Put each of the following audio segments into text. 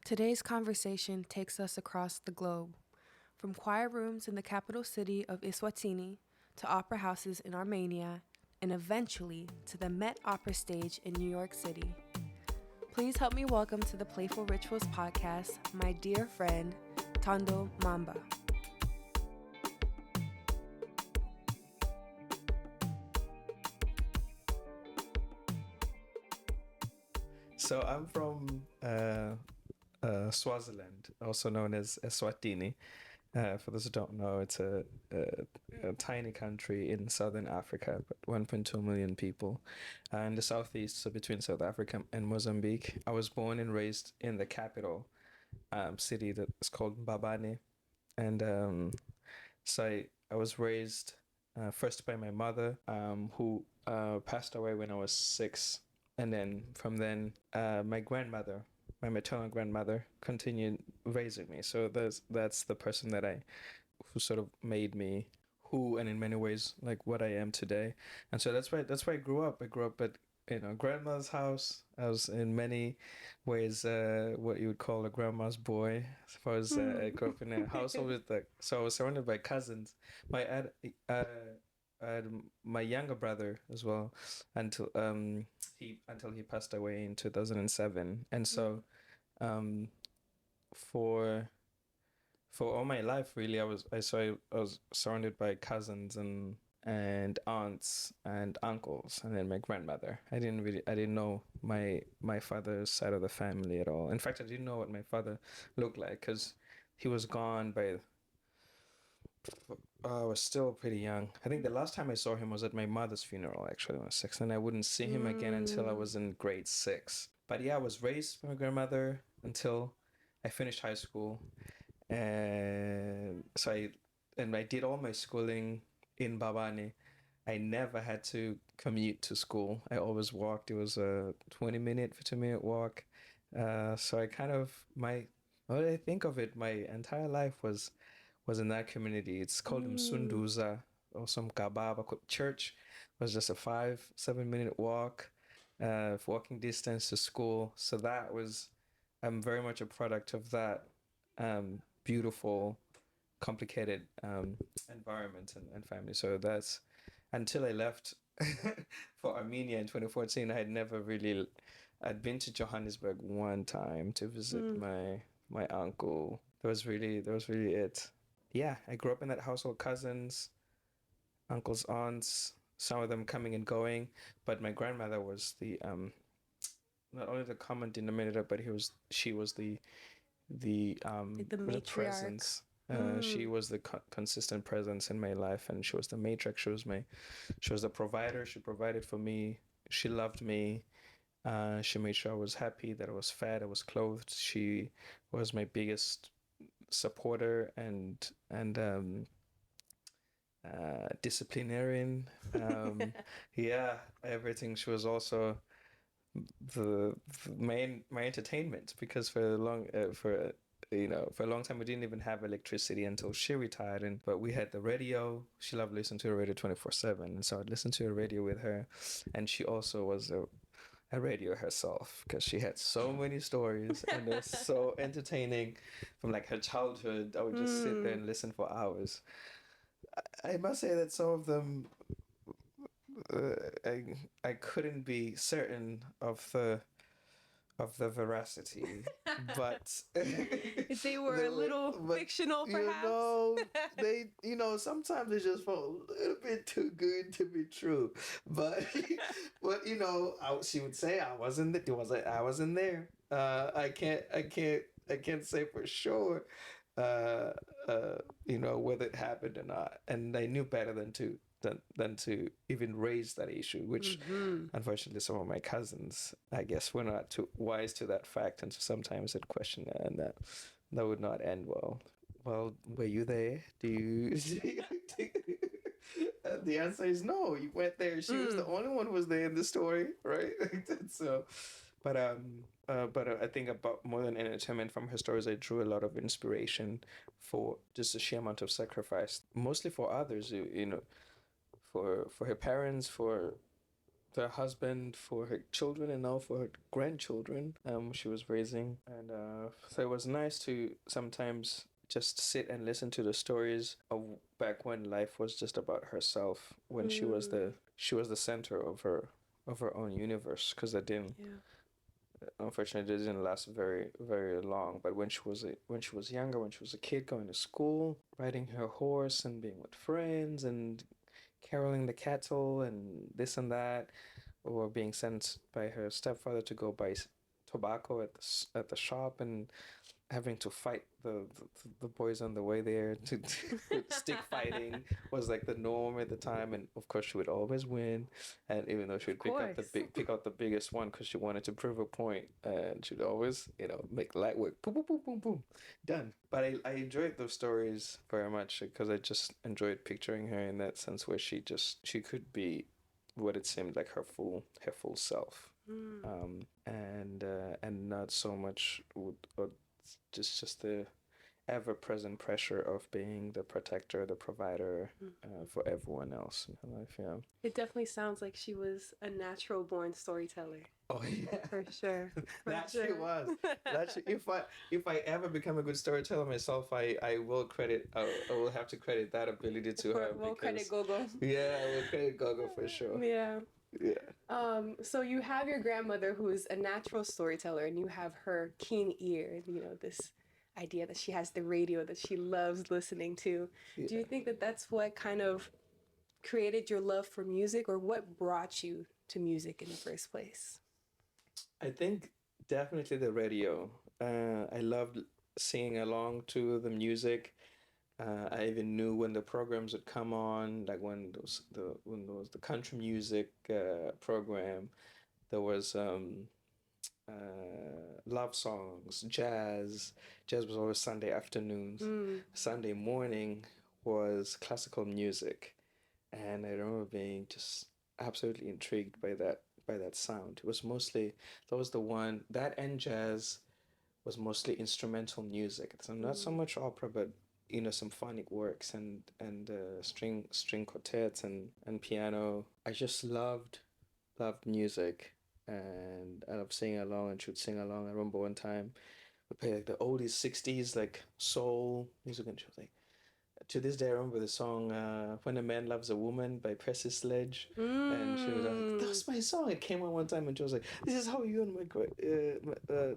Today's conversation takes us across the globe, from choir rooms in the capital city of Eswatini to opera houses in Armenia, and eventually to the Met Opera stage in New York City. Please help me welcome to the Playful Rituals podcast my dear friend, Thando Mamba. So I'm from Swaziland, also known as Eswatini. For those who don't know, it's a tiny country in southern Africa, but 1.2 million people, in the southeast, so between South Africa and Mozambique. I was born and raised in the capital city that's called Mbabane, and I was raised first by my mother, who passed away when I was 6, and then from then, my grandmother, my maternal grandmother, continued raising me. So that's the person who sort of made me who, and in many ways, like what I am today. And so that's why I grew up. I grew up at grandma's house. I was in many ways what you would call a grandma's boy. As far as I grew up in a household so I was surrounded by cousins. My I had my younger brother as well until he passed away in 2007. And so um for all my life, really, I was surrounded by cousins and aunts and uncles, and then my grandmother. I didn't know my father's side of the family at all. In fact, I didn't know what my father looked like because he was gone by. I was still pretty young. I think the last time I saw him was at my mother's funeral, actually, when I was 6, and I wouldn't see him again until I was in grade 6. But yeah, I was raised by my grandmother until I finished high school, and I did all my schooling in Babane. I never had to commute to school. I always walked. It was a 15-minute walk. So I kind of what I think of it, my entire life was in that community. It's called Msunduza or some Kababa. Church was just a 5-7 minute walk, walking distance to school. So I'm very much a product of that beautiful, complicated environment and family. So that's until I left for Armenia in 2014. I'd been to Johannesburg one time to visit my uncle. That was really it. Yeah, I grew up in that household, cousins, uncles, aunts, some of them coming and going, but my grandmother was the not only the common denominator, but she was the Like the the matriarch. presence. She was the consistent presence in my life, and she was the matriarch. She was the provider. She provided for me. She loved me. She made sure I was happy, that I was fed, I was clothed. She was my biggest supporter and disciplinarian. Yeah, everything. She was also my entertainment, because for a long time we didn't even have electricity until she retired, but we had the radio. She loved listening to the radio 24/7, and so I'd listen to the radio with her. And she also was a radio herself, because she had so many stories and they're so entertaining from like her childhood. I would just sit there and listen for hours. I must say that some of them I couldn't be certain of the veracity, but They were a little fictional, perhaps. sometimes it just felt a little bit too good to be true. But she would say I wasn't. I wasn't there. I can't say for sure. Whether it happened or not, and I knew better than to even raise that issue, which unfortunately some of my cousins, I guess, were not too wise to that fact, and so sometimes I'd question it, and that would not end well. Well, were you there? Do you? The answer is no. You weren't there. She was the only one who was there in the story, right? So, but I think about more than entertainment from her stories, I drew a lot of inspiration for just the sheer amount of sacrifice, mostly for others, for her parents, for the husband for her children and now for her grandchildren she was raising. And so it was nice to sometimes just sit and listen to the stories of back when life was just about herself, when she was the center of her own universe, because that didn't Yeah. unfortunately it didn't last very long. But when she was younger, when she was a kid going to school, riding her horse and being with friends and caroling the cattle and this and that, or being sent by her stepfather to go buy tobacco at at the shop, and having to fight the boys on the way there to stick fighting was like the norm at the time. And of course she would always win, and even though she Of would course. pick out the biggest one because she wanted to prove a point, and she'd always make light work, boom boom boom boom boom, done. But I enjoyed those stories very much because I just enjoyed picturing her in that sense where she could be what it seemed like her full self, and not so much just the ever present pressure of being the protector, the provider for everyone else in her life. Yeah. It definitely sounds like she was a natural born storyteller. Oh yeah. For sure. That she was. If I ever become a good storyteller myself, I will I will have to credit that ability to her. We'll credit Gogo. Yeah, I will credit Gogo for sure. Yeah. Yeah. So you have your grandmother who is a natural storyteller, and you have her keen ear, this idea that she has the radio that she loves listening to. Yeah. Do you think that that's what kind of created your love for music, or what brought you to music in the first place? I think definitely the radio. I loved singing along to the music. I even knew when the programs would come on, like when there was the country music program. There was love songs, jazz. Jazz was always Sunday afternoons. Sunday morning was classical music, and I remember being just absolutely intrigued by that sound. It was mostly that was the one that and jazz was mostly instrumental music. So not so much opera, but symphonic works and string quartets and piano. I just loved music, and I loved singing along and should sing along. I remember one time we played like the oldies, 60s, like soul music, and she was like, to this day I remember the song "When a Man Loves a Woman" by Precious Sledge, and she was like, "That's my song." It came on one time, and she was like, "This is how you and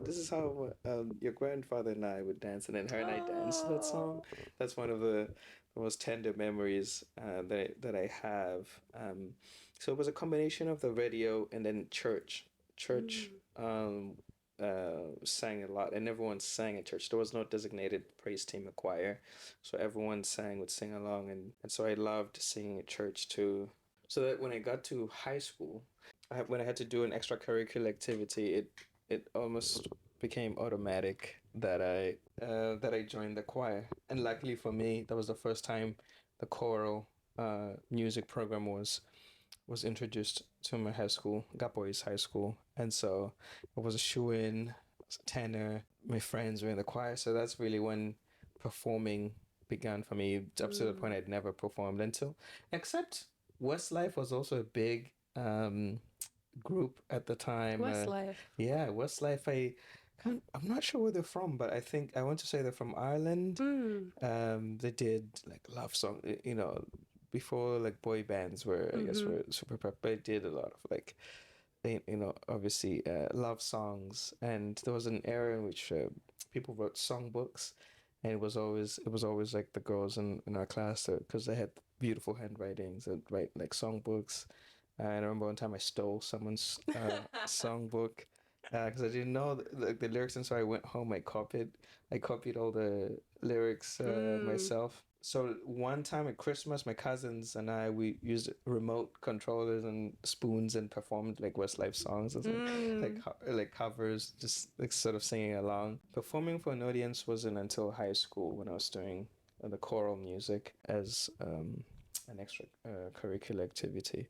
this is how your grandfather and I would dance," and then her and I danced that song. That's one of the most tender memories that I have. So it was a combination of the radio and then church. Church sang a lot, and everyone sang at church. There was no designated praise team or choir, so everyone would sing along, and so I loved singing at church too. So that when I got to high school, when I had to do an extracurricular activity, it almost became automatic that I joined the choir. And luckily for me, that was the first time the choral music program was introduced to my high school, Gapoi's high school, and so I was a shoe-in, I was a tenor. My friends were in the choir, so that's really when performing began for me. Up to the point I'd never performed until, except Westlife was also a big group at the time. Westlife. Yeah, Westlife. I'm not sure where they're from, but I want to say they're from Ireland. They did like love song, before like boy bands were, I guess, were super pop. But they did a lot of like, obviously love songs, and there was an era in which people wrote songbooks, and it was always like the girls in our class, because they had beautiful handwritings and write like songbooks. And I remember one time I stole someone's songbook because I didn't know the lyrics, and so I went home. I copied all the lyrics myself. So one time at Christmas, my cousins and we used remote controllers and spoons and performed like Westlife songs, and like covers, just like sort of singing along. Performing for an audience wasn't until high school when I was doing the choral music as an extra curricular activity,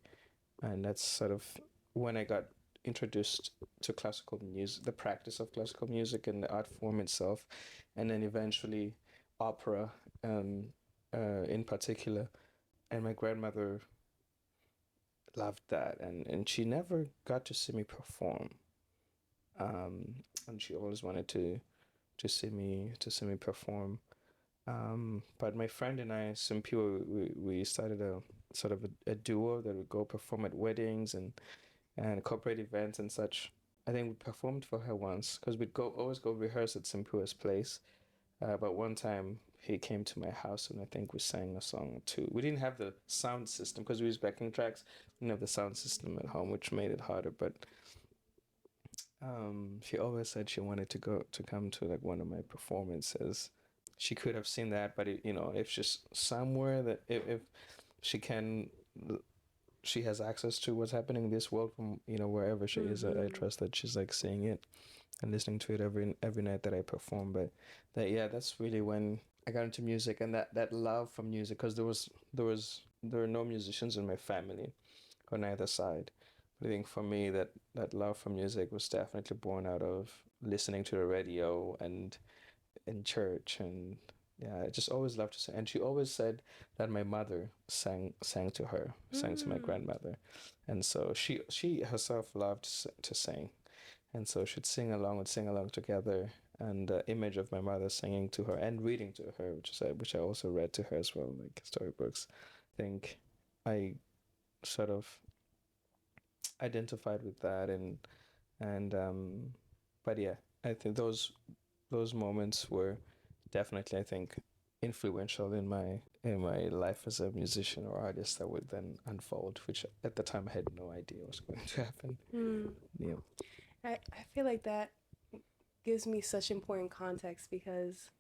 and that's sort of when I got introduced to classical music, the practice of classical music and the art form itself, and then eventually opera in particular. And my grandmother loved that, and she never got to see me perform. And she always wanted to see me perform. But my friend and I, some people, we started a sort of a duo that would go perform at weddings and corporate events and such. I think we performed for her once because we'd go always go rehearse at Simpua's place. But one time he came to my house and I think we sang a song or two. We didn't have the sound system because we used backing tracks. We didn't have the sound system at home, which made it harder. But she always said she wanted to come to like one of my performances. She could have seen that, but if she's somewhere that if she can, she has access to what's happening in this world from wherever she is. I trust that she's like seeing it and listening to it every night that I perform. But that's really when I got into music and that love for music, because there were no musicians in my family on either side. But I think for me that love for music was definitely born out of listening to the radio and in church. And yeah, I just always loved to sing. And she always said that my mother sang to her, sang to my grandmother, and so she herself loved to sing, and so she'd would sing along together. And the image of my mother singing to her and reading to her, which I also read to her as well, like storybooks. I think I sort of identified with that, and but yeah, I think those moments were definitely, I think, influential in my life as a musician or artist that would then unfold, which at the time I had no idea was going to happen. Yeah. I feel like that gives me such important context because,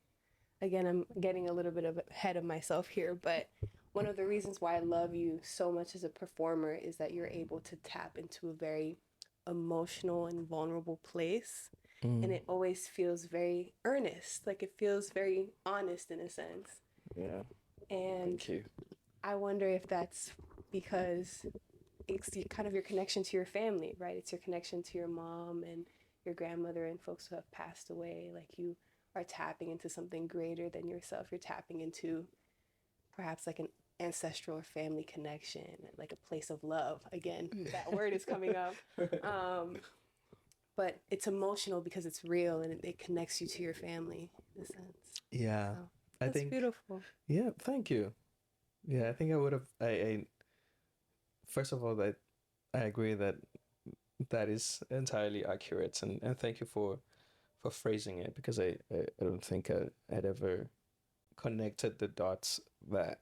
again, I'm getting a little bit ahead of myself here, but one of the reasons why I love you so much as a performer is that you're able to tap into a very emotional and vulnerable place. And it always feels very earnest, like it feels very honest in a sense. Yeah. And Thank you. I wonder if that's because it's kind of your connection to your family, right? It's your connection to your mom and your grandmother and folks who have passed away. Like you are tapping into something greater than yourself. You're tapping into perhaps like an ancestral or family connection, like a place of love. Again, that word is coming up. But it's emotional because it's real and it connects you to your family in a sense. Yeah. So I that's think. beautiful. Yeah. Thank you. Yeah. I think I would have. I first of all, that I agree that is entirely accurate, and thank you for phrasing it, because I don't think I'd ever connected the dots that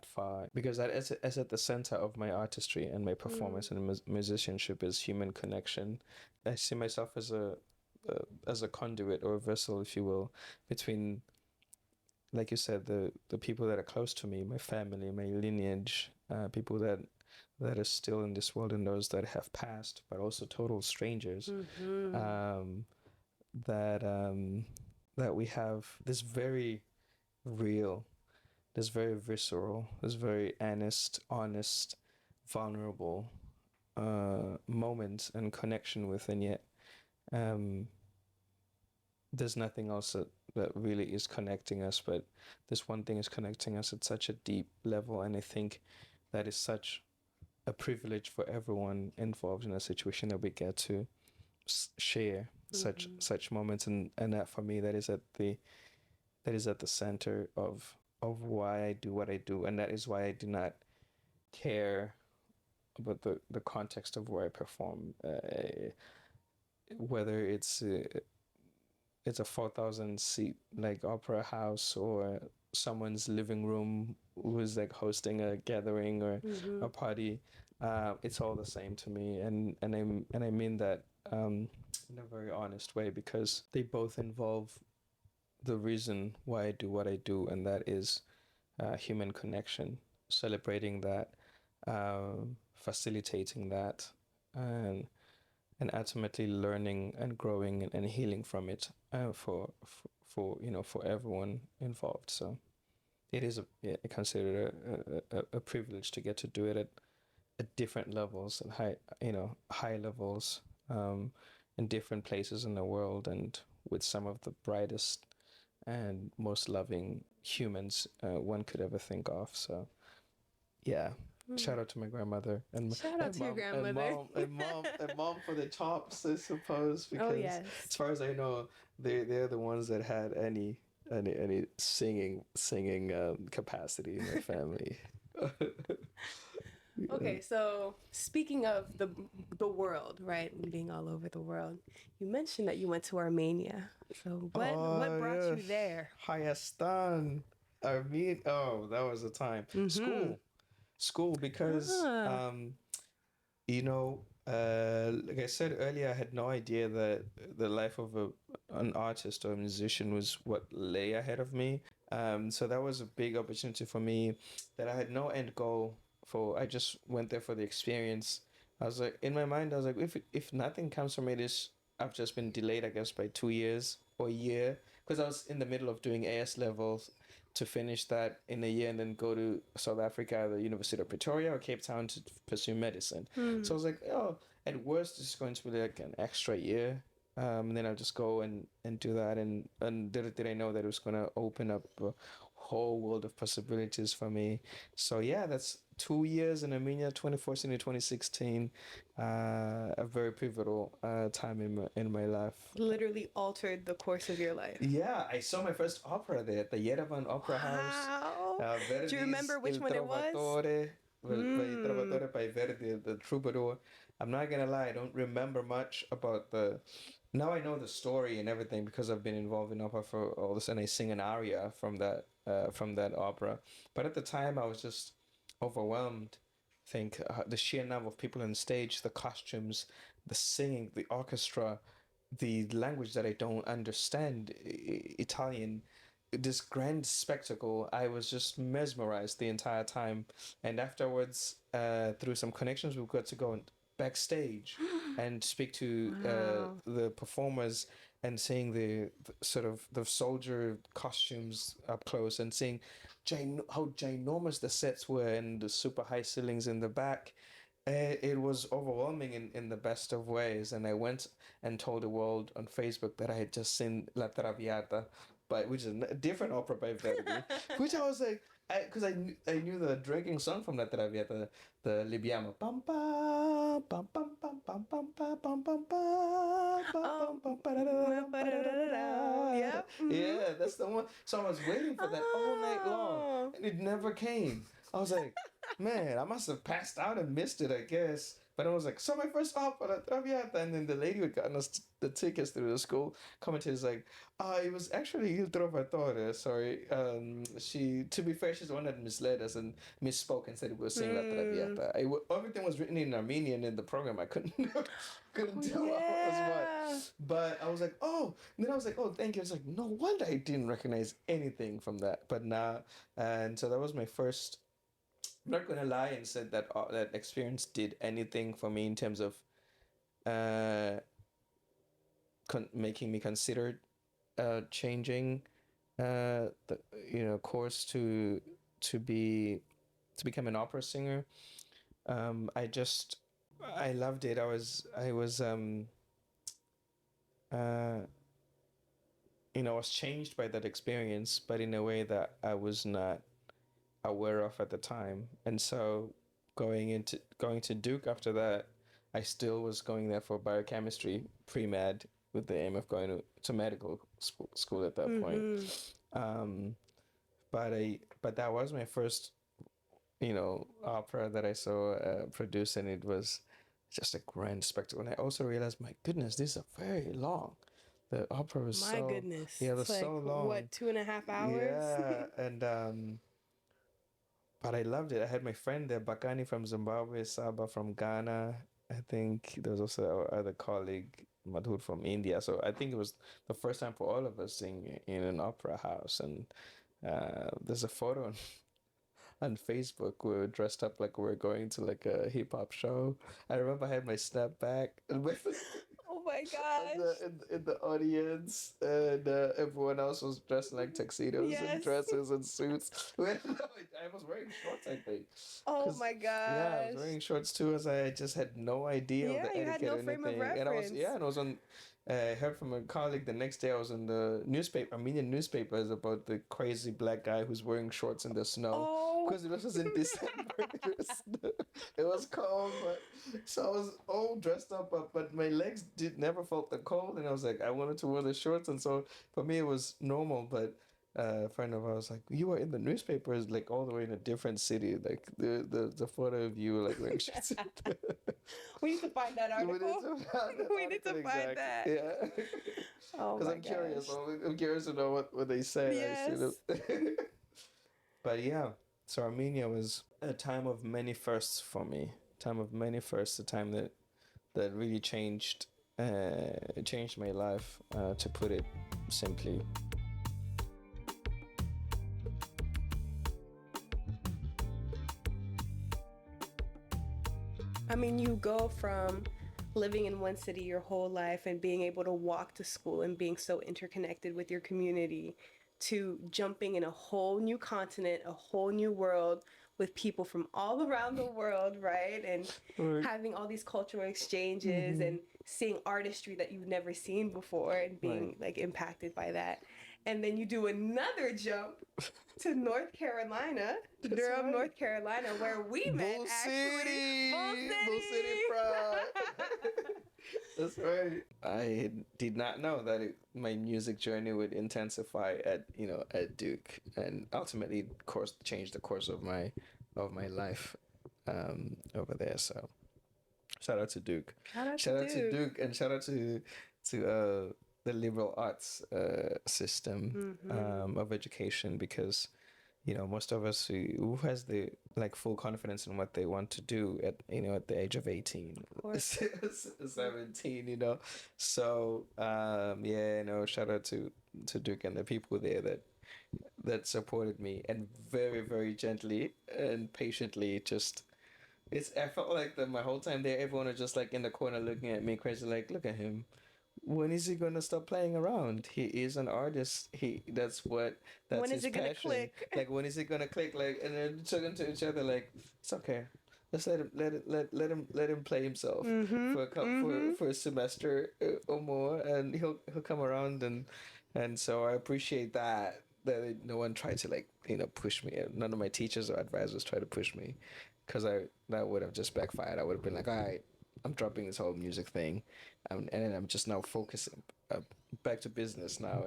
far, because that is at the center of my artistry and my performance and musicianship is human connection. I see myself as a conduit or a vessel, if you will, between, like you said, the people that are close to me, my family, my lineage, people that are still in this world, and those that have passed, but also total strangers. Um, that that we have this very real, this very visceral, this very honest, vulnerable moment and connection with, and yet um, there's nothing else that really is connecting us, but this one thing is connecting us at such a deep level, and I think that is such a privilege for everyone involved in a situation, that we get to share such moments, and that for me, that is at the center of why I do what I do, and that is why I do not care about the context of where I perform, whether it's a 4,000 seat like opera house, or someone's living room who's like hosting a gathering or a party. It's all the same to me, and I mean that in a very honest way, because they both involve the reason why I do what I do, and that is human connection, celebrating that, facilitating that, and ultimately learning and growing and healing from it, for everyone involved. So it is I consider it a privilege to get to do it at different levels, and high levels, in different places in the world, and with some of the brightest and most loving humans one could ever think of. So yeah. Shout out to my grandmother and Shout out to your grandmother. and mom for the chops, I suppose, Oh, because yes. as far as I know, they're the ones that had any singing capacity in my family. Yeah. Okay, so speaking of the world, right, and being all over the world, you mentioned that you went to Armenia. So what Oh brought you yes, there? Hayastan. I mean, oh, that was the time. Mm-hmm. School, because Ah, like I said earlier, I had no idea that the life of an artist or a musician was what lay ahead of me. So that was a big opportunity for me that I had no end goal for. I just went there for the experience. I was like, in my mind, I was like, if nothing comes from it, is I've just been delayed, I guess, by 2 years or a year, because I was in the middle of doing AS levels to finish that in a year and then go to South Africa, the University of Pretoria or Cape Town to pursue medicine. hmm. So I was like, oh, at worst, it's going to be like an extra year. And then I'll just go and do that. And little did I know that it was going to open up a whole world of possibilities for me. So yeah, that's 2 years in Armenia, 2014 to 2016. A very pivotal time in my life. Literally altered the course of your life. Yeah, I saw my first opera there at the Yerevan Opera House. Wow. Do you Verdi's remember which Il one it was? Trovatore, by Mm. Trovatore by Verdi, the Troubadour. I'm not gonna lie, I don't remember much about the. Now I know the story and everything because I've been involved in opera for all this, and I sing an aria from that opera. But at the time, I was just overwhelmed. I think the sheer number of people on stage, the costumes, the singing, the orchestra, the language that I don't understand, Italian, this grand spectacle. I was just mesmerized the entire time. And afterwards, through some connections, we got to go backstage and speak to Wow. the performers and seeing the sort of the soldier costumes up close and seeing how ginormous the sets were and the super high ceilings in the back. It was overwhelming in the best of ways, and I went and told the world on Facebook that I had just seen La Traviata, which is a different opera by Verdi, which I was like, because I knew the drinking song from La Traviata, the Libiamo, pam pam pam pam pam pam pam pam pam pam pam Oh, pam pam pam pam. yep. Mm-hmm. Yeah, that's the one. So I was waiting for that all night long, Oh. and it never came. I was like, man, I must have passed out and missed it, I guess. But I was like, so my first opera, Traviata. And then the lady who had gotten us the tickets through the school commented, is like, it was actually Il Trovatore. Sorry. To be fair, she's the one that misled us and misspoke and said we were saying La Hmm. Traviata. Everything was written in Armenian in the program. I couldn't couldn't Oh, tell what was what. yeah. But I was like, oh. And then I was like, oh, thank you. It's like, no wonder I didn't recognize anything from that. But now, and so that was my first. I'm not gonna lie and said that that experience did anything for me in terms of uh, making me consider changing the course to be to become an opera singer. I loved it. Uh, I was changed by that experience, but in a way that I was not aware of at the time. And so going to Duke after that, I still was going there for biochemistry pre-med with the aim of going to medical school at that point. Mm-hmm. Um, but that was my first opera that I saw produced, and it was just a grand spectacle. And I also realized, my goodness, these are very long. The opera was My goodness. yeah, they're It's like, so long. what, 2.5 hours? Yeah, and but I loved it. I had my friend there, Bakani from Zimbabwe, Saba from Ghana. I think there was also our other colleague, Madhur from India. So I think it was the first time for all of us singing in an opera house. And there's a photo on Facebook. We were dressed up like we were going to like a hip hop show. I remember I had my snapback with Oh my gosh. in the audience, and everyone else was dressed in like tuxedos and Yes. dresses and suits. I was wearing shorts, I think. Oh 'Cause, my yeah, I was gosh. wearing shorts too, as I just had no idea of Yeah, the you had etiquette no or frame of anything. And I was reference. and I was on I heard from a colleague the next day. I was in the newspaper, Armenian newspapers, about the crazy black guy who's wearing shorts in the snow. Oh. Because it was in December. It was cold, but so I was all dressed up, but my legs did never felt the cold, and I was like, I wanted to wear the shorts, and so for me it was normal. But a friend of ours like, you were in the newspapers, like all the way in a different city, like the photo of you like wearing shorts. We need to find that We need article. to find that We need to article, find exactly. that. Yeah. Oh Because my I'm curious. gosh. I'm curious to know what they say. Yes. But yeah, so Armenia was a time of many firsts for me. Time of many firsts. A time that really changed my life. To put it simply. I mean, you go from living in one city your whole life and being able to walk to school and being so interconnected with your community to jumping in a whole new continent, a whole new world with people from all around the world, right? And Right. having all these cultural exchanges and seeing artistry that you've never seen before and being Right. like impacted by that. And then you do another jump to North Carolina, to That's Durham, right. North Carolina, where we met Bull actually. Bull City Pride. That's right. I did not know that my music journey would intensify at Duke, and ultimately, of course, change the course of my life over there. So, shout out to Duke. Shout out to Duke. And shout out to the liberal arts system of education, because most of us who has the like full confidence in what they want to do at the age of 18, 17, so shout out to Duke and the people there that supported me, and very, very gently and patiently, just I felt like that my whole time there, everyone was just like in the corner looking at me crazy, like, look at him, when is he gonna stop playing around? He is an artist. That's When his is it gonna passion. click? Like, when is it gonna click? Like, and then talking to each other like, it's okay. Let's let him play himself for for a semester or more, and he'll come around, and so I appreciate that no one tried to like push me. None of my teachers or advisors tried to push me, because that would have just backfired. I would have been like, all right, I'm dropping this whole music thing, and then I'm just now focusing back to business now,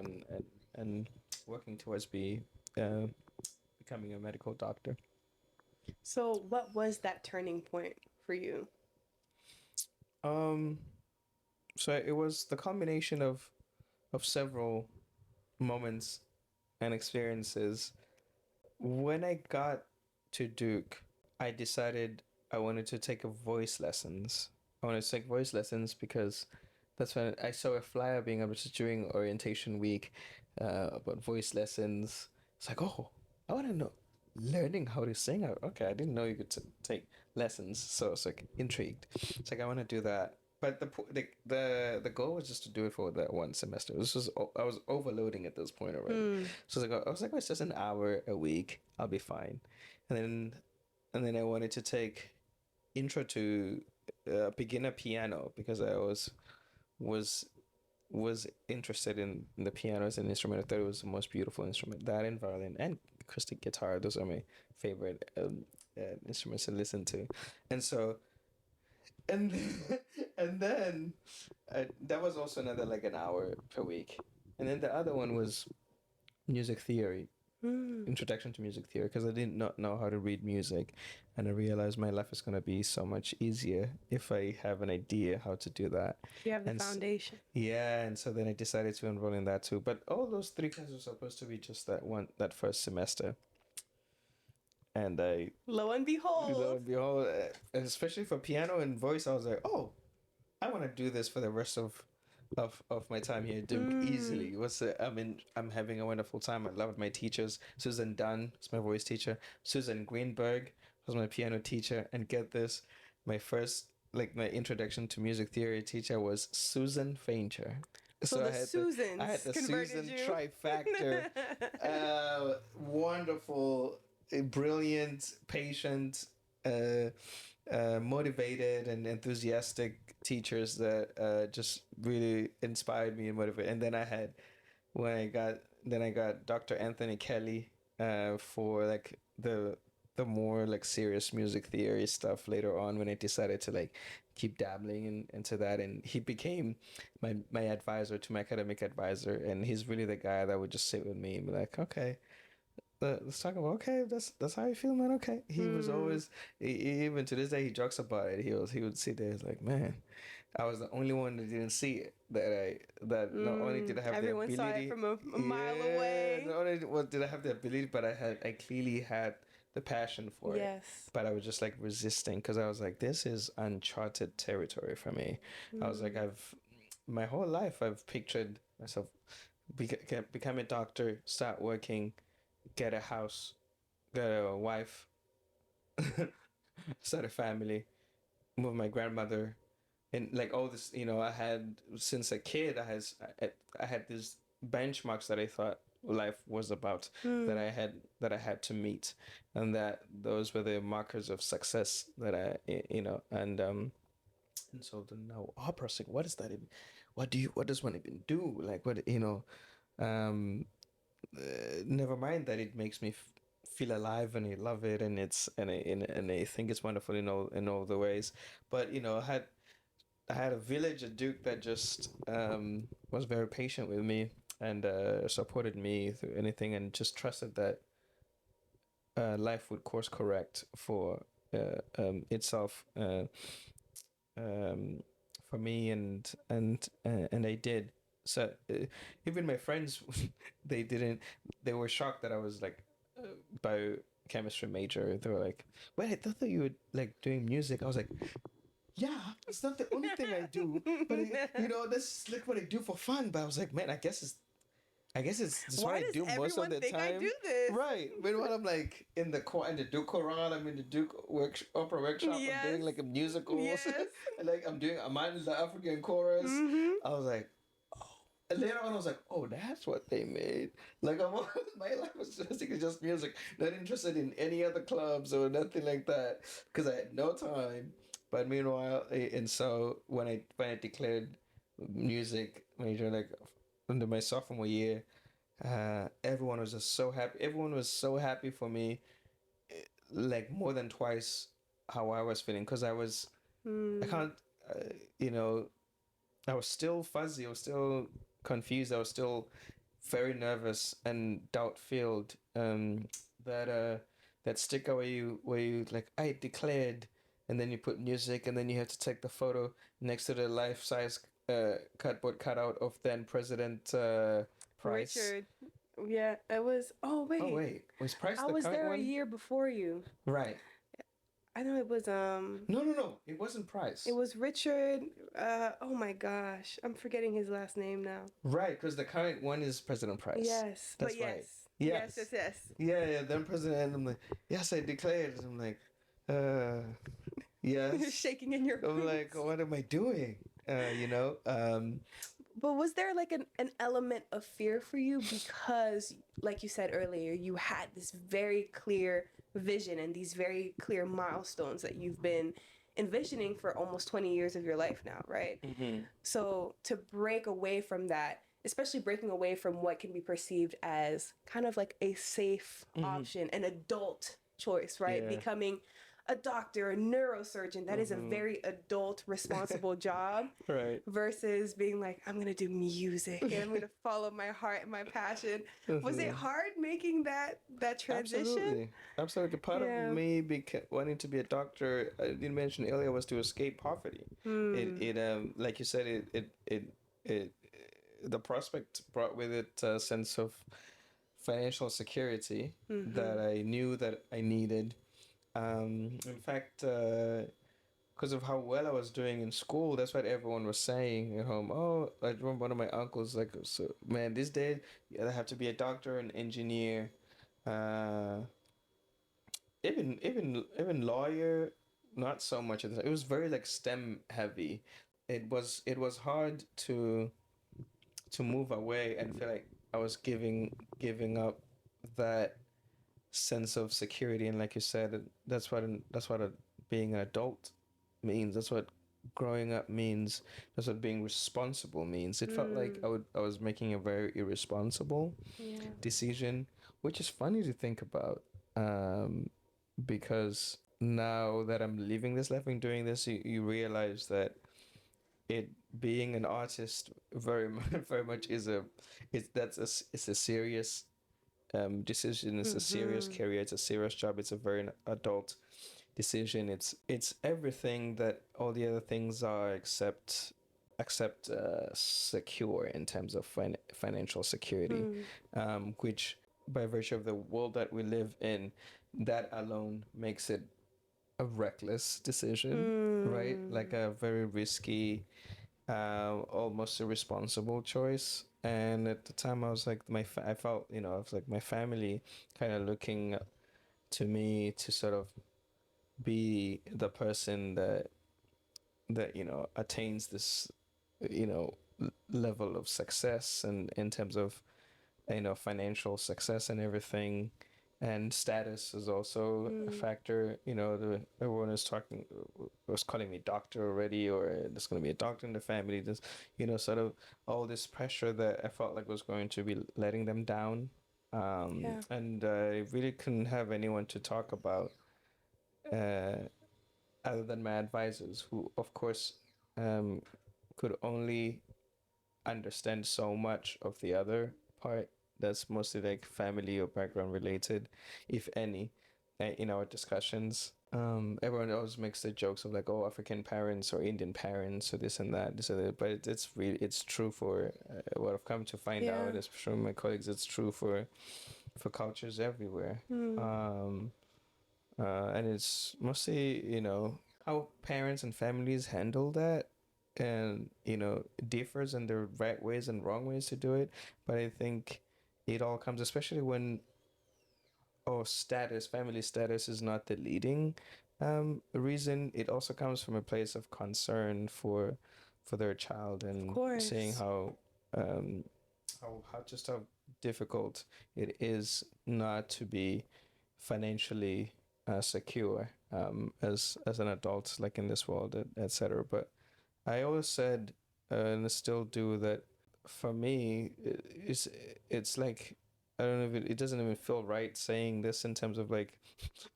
and working towards becoming a medical doctor. So, what was that turning point for you? Um, so it was the combination of several moments and experiences. When I got to Duke, I decided I wanted to take voice lessons. I wanted to take voice lessons because that's when I saw a flyer being able to during orientation week about voice lessons. It's like, oh, I want to know learning how to sing. Okay, I didn't know you could take lessons, so I was like intrigued. It's like I want to do that. But the goal was just to do it for that one semester. I was overloading at this point already. So I was like, oh, it's just an hour a week. I'll be fine. And then I wanted to take intro to beginner piano, because I was interested in the piano as an instrument. I thought it was the most beautiful instrument. That and violin and acoustic guitar. Those are my favorite instruments to listen to. And so, and and then that was also another like an hour per week. And then the other one was music theory. Introduction to music theory, because I did not know how to read music, and I realized my life is going to be so much easier if I have an idea how to do that. You have the And foundation. yeah, and so then I decided to enroll in that too. But all those three classes were supposed to be just that first semester, and Lo and behold. especially for piano and voice, I was like, oh, I want to do this for the rest of my time here at Duke easily. I'm having a wonderful time. I loved my teachers. Susan Dunn was my voice teacher. Susan Greenberg was my piano teacher. And get this, my introduction to music theory teacher was Susan Fainter. So I had the Susan you. trifactor. Wonderful, brilliant, patient, motivated and enthusiastic teachers that just really inspired me and motivated. And then I had when I got then I got Dr. Anthony Kelly for like the more like serious music theory stuff later on when I decided to like keep dabbling into that, and he became my advisor to my academic advisor, and he's really the guy that would just sit with me and be like, okay, let's talk about, okay, that's how you feel, man. Okay, he was always even to this day he jokes about it. He would sit there, he's like, man, I was the only one that didn't see it. That not only did I have the Everyone saw it ability, from a mile yeah, away. not only did I have the ability, but I clearly had the passion for it. Yes. But I was just like resisting because I was like, this is uncharted territory for me. I was like, I've my whole life I've pictured myself become a doctor, start working, get a house, get a wife, start a family, move my grandmother, and like all this, I had since a kid, I had these benchmarks that I thought life was about, that I had to meet, and that those were the markers of success that and so then now opera sing, what is that even, what does one even do, like what um never mind that it makes me feel alive and I love it, and I think it's wonderful in all the ways, but I had a village, a duke that just was very patient with me and supported me through anything, and just trusted that life would course correct for itself, um, for me, and I did. So even my friends, they didn't. They were shocked that I was like biochemistry major. They were like, "Wait, I thought that you were like doing music." I was like, yeah, it's not the only thing I do, but that's like what I do for fun. But I was like, man, I guess it's just what Why I does do most of everyone the think I time. do this? Right. But when I'm like in the Duke choral, I'm in the Duke opera workshop. I'm Yes. doing like a musical. Yes. And like I'm doing a man the African chorus. I was like, oh. And later on, I was like, oh, that's what they made. Like my life was just music. Not interested in any other clubs or nothing like that because I had no time. But meanwhile, and so when I declared music major, like under my sophomore year, everyone was just so happy. Everyone was so happy for me, like more than twice how I was feeling, because I can't, uh, you know, I was still fuzzy. I was still confused. I was still very nervous and doubt filled. That that sticker where you like I declared, and then you put music, and then you have to take the photo next to the life size cardboard cutout of then President Price. Richard. Yeah, it was. Oh Oh wait, wait, was Price I the was current there a one? year before you. Right. I know it was No, it wasn't Price. it was Richard. Oh my gosh, I'm forgetting his last name now. Right, because the current one is President Price. Yes, That's but right. yes, Yes. yes. Yeah, then President, and I'm like, yes, I declared. I'm like, You're yes. shaking in your I'm like, boots. what am I doing? But was there like an element of fear for you because, like you said earlier, you had this very clear vision and these very clear milestones that you've been envisioning for almost 20 years of your life now, right? So to break away from that, especially breaking away from what can be perceived as kind of like a safe option, an adult choice, right? Yeah. Becoming a doctor, a neurosurgeon, that is a very adult, responsible job Right. versus being like, I'm gonna do music and I'm gonna follow my heart and my passion. Was it hard making that transition? Absolutely. Part of Yeah. me wanting to be a doctor, I didn't mention earlier, was to escape poverty. Like you said, it the prospect brought with it a sense of financial security that I knew that I needed. In fact, because of how well I was doing in school, that's what everyone was saying at home. Oh, I remember one of my uncles like, so man, these days you either have to be a doctor, an engineer, uh, even lawyer. Not so much. It was very like STEM heavy. It was hard to move away and feel like I was giving up that sense of security, and like you said, that's what a being an adult means. That's what growing up means. That's what being responsible means. It felt like I was making a very irresponsible Yeah. decision, which is funny to think about. Because now that I'm living this life and doing this, you realize that it being an artist very very much is a it's a serious decision. It's a serious Mm-hmm. career. It's a serious job. It's a very adult decision. It's everything that all the other things are except secure in terms of financial security, Mm. which by virtue of the world that we live in, that alone makes it a reckless decision, right? Like Mm. a very risky, almost irresponsible choice. And at the time, I was like, I felt, I was like my family kind of looking to me to sort of be the person that attains this, level of success, and in terms of financial success and everything. And status is also a Mm. factor. Everyone is talking, was calling me doctor already, or there's going to be a doctor in the family. This, sort of all this pressure that I felt like was going to be letting them down. Yeah. And I really couldn't have anyone to talk about, uh, other than my advisors, who, of course, um, could only understand so much of the other part that's mostly like family or background related, if any, in our discussions. Everyone always makes the jokes of like, oh, African parents or Indian parents or this and that, this and that. But it's really, it's true for what I've come to find Yeah. out, especially from my colleagues. It's true for cultures everywhere. Mm. And it's mostly, how parents and families handle that, and differs in the right ways and wrong ways to do it. But I think it all comes, especially when, family status is not the leading reason. It also comes from a place of concern for their child, Of and seeing course. how difficult it is not to be financially secure, as an adult, like in this world, etc. But I always said, and I still do, that for me, it's like, I don't know if it doesn't even feel right saying this in terms of like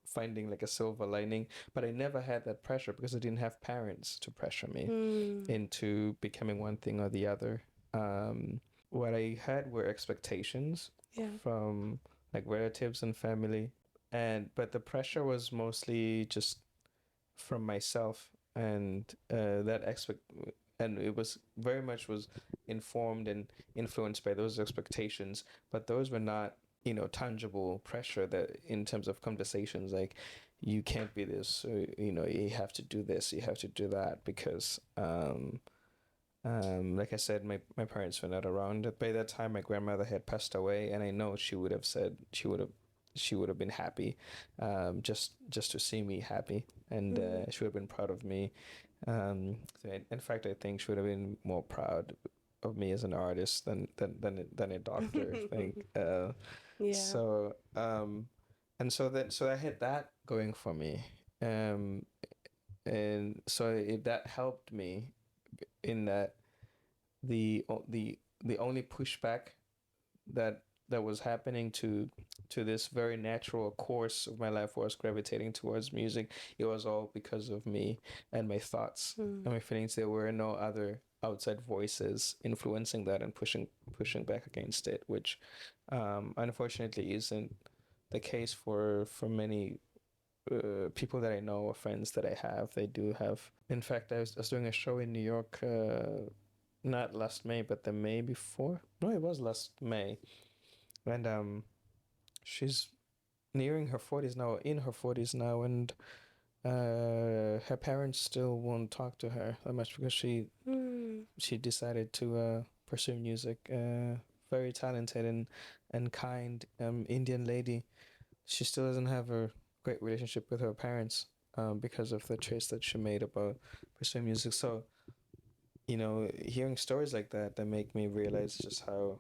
finding like a silver lining, but I never had that pressure because I didn't have parents to pressure me Mm. into becoming one thing or the other. Um, what I had were expectations Yeah. from like relatives and family, and but the pressure was mostly just from myself, and that expect and it was very much was informed and influenced by those expectations, but those were not, tangible pressure, that in terms of conversations like, you can't be this, or, you have to do this, you have to do that, because like I said, my parents were not around. By that time, my grandmother had passed away, and I know she would have been happy, just to see me happy, and Mm. she would have been proud of me. So in fact, I think she would have been more proud of me as an artist than a doctor. I think. Yeah. So so I had that going for me, um, and so that helped me in that the only pushback that was happening to this very natural course of my life was gravitating towards music. It was all because of me and my thoughts Mm. and my feelings. There were no other outside voices influencing that and pushing back against it, which unfortunately isn't the case for many people that I know or friends that I have. They do have. In fact, I was doing a show in New York, not last May, but the May before. No, it was last May, and she's nearing her 40s now, in her 40s now, and her parents still won't talk to her that much because Mm. she decided to pursue music. Very talented and kind Indian lady. She still doesn't have a great relationship with her parents, because of the choice that she made about pursuing music. So, hearing stories like that make me realize just how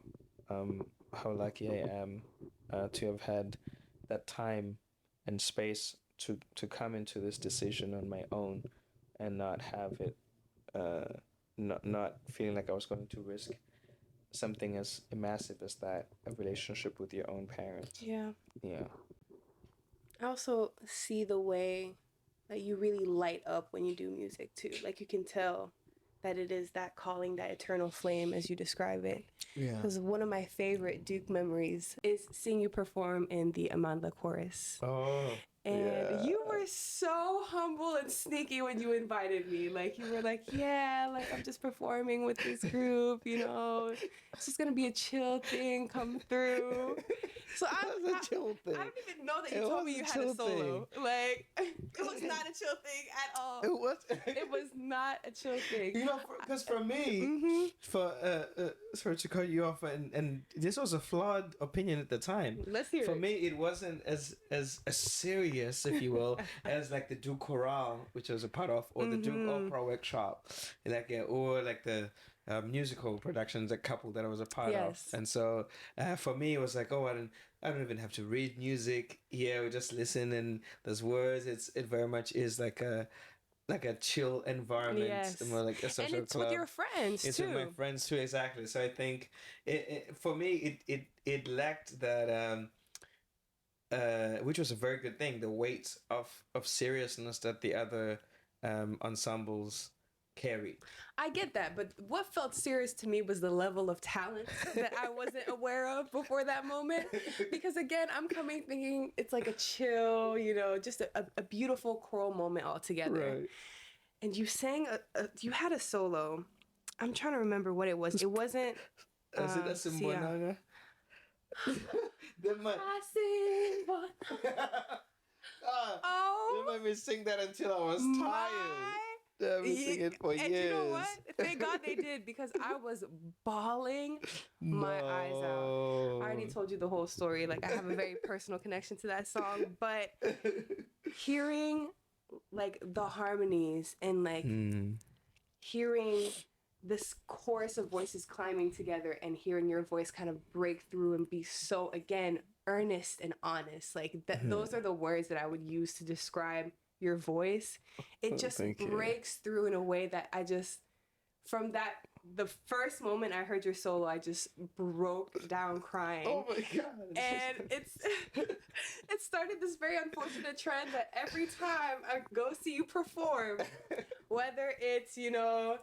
lucky I am to have had that time and space to come into this decision on my own and not have it not feeling like I was going to risk something as massive as that, a relationship with your own parents. Yeah. Yeah. I also see the way that you really light up when you do music too. Like you can tell that it is that calling, that eternal flame as you describe it. Yeah. Because one of my favorite Duke memories is seeing you perform in the Amanda chorus. Oh. And yeah. you were so humble and sneaky when you invited me. Like, you were like, yeah, like, I'm just performing with this group, you know. It's just going to be a chill thing, come through. So It was a chill thing. I don't even know that you It told me was you a had a chill solo. Like, it was not a chill thing at all. It was. It was not a chill thing. You know, because for me, Mm-hmm. sorry to cut you off, and this was a flawed opinion at the time. Let's hear For it. me, it wasn't as serious, if you will, as like the Duke Chorale, which I was a part of, or the Duke Opera Workshop, like or like the musical productions, a couple that I was a part of. And so for me, it was like, oh, I don't even have to read music. Yeah, we just listen, and there's words. It very much is like a chill environment, Yes. more like a social And it's club. with your friends It's too. with my friends too, exactly. So I think for me it lacked that which was a very good thing, the weight of seriousness that the other ensembles carried. I get that, but what felt serious to me was the level of talent that I wasn't aware of before that moment. Because again, I'm coming thinking it's like a chill, you know, just a beautiful choral moment all together. Right. And you sang, you had a solo. I'm trying to remember what it was. It wasn't. Is it a Simbonanga? I sing Oh, you made me sing that until I was tired. I've been singing it for years. And you know what? Thank God they did, because I was bawling my eyes out. I already told you the whole story. Like, I have a very personal connection to that song, but hearing like the harmonies and like hearing this chorus of voices climbing together and hearing your voice kind of break through and be so, again, earnest and honest. Like those are the words that I would use to describe your voice. It just breaks through in a way that I just, from that, the first moment I heard your solo, I just broke down crying. Oh my God. And it started this very unfortunate trend that every time I go see you perform, whether it's, you know,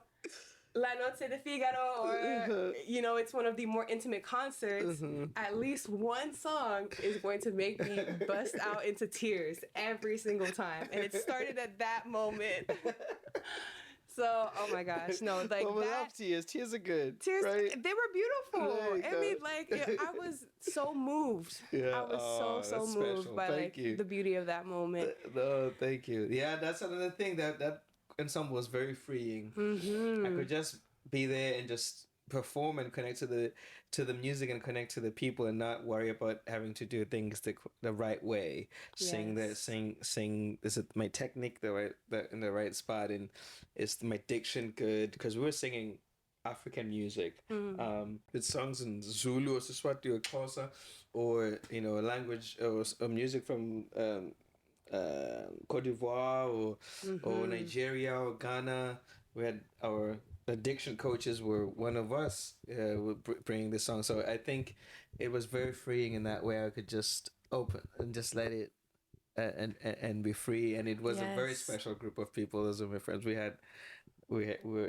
La Noche de Figaro or, you know, it's one of the more intimate concerts, at least one song is going to make me bust out into tears every single time. And it started at that moment. So, oh my gosh, no, like well, that. Tears are good. Tears, right? they were beautiful. I mean, like, I was so moved. Yeah, I was so moved special. by Thank you. The beauty of that moment. No, thank you. Yeah, that's another thing that ensemble was very freeing. I could just be there and just perform and connect to the music and connect to the people and not worry about having to do things the right way. Sing is it my technique in the right spot, and is my diction good, because we were singing African music, with songs in Zulu or Siswati or Xhosa, or you know, a language or music from Cote d'Ivoire or Nigeria or Ghana. We had our addiction coaches were one of us bringing the song. So I think it was very freeing in that way. I could just open and just let it and be free. And it was a very special group of people. Those are my friends. We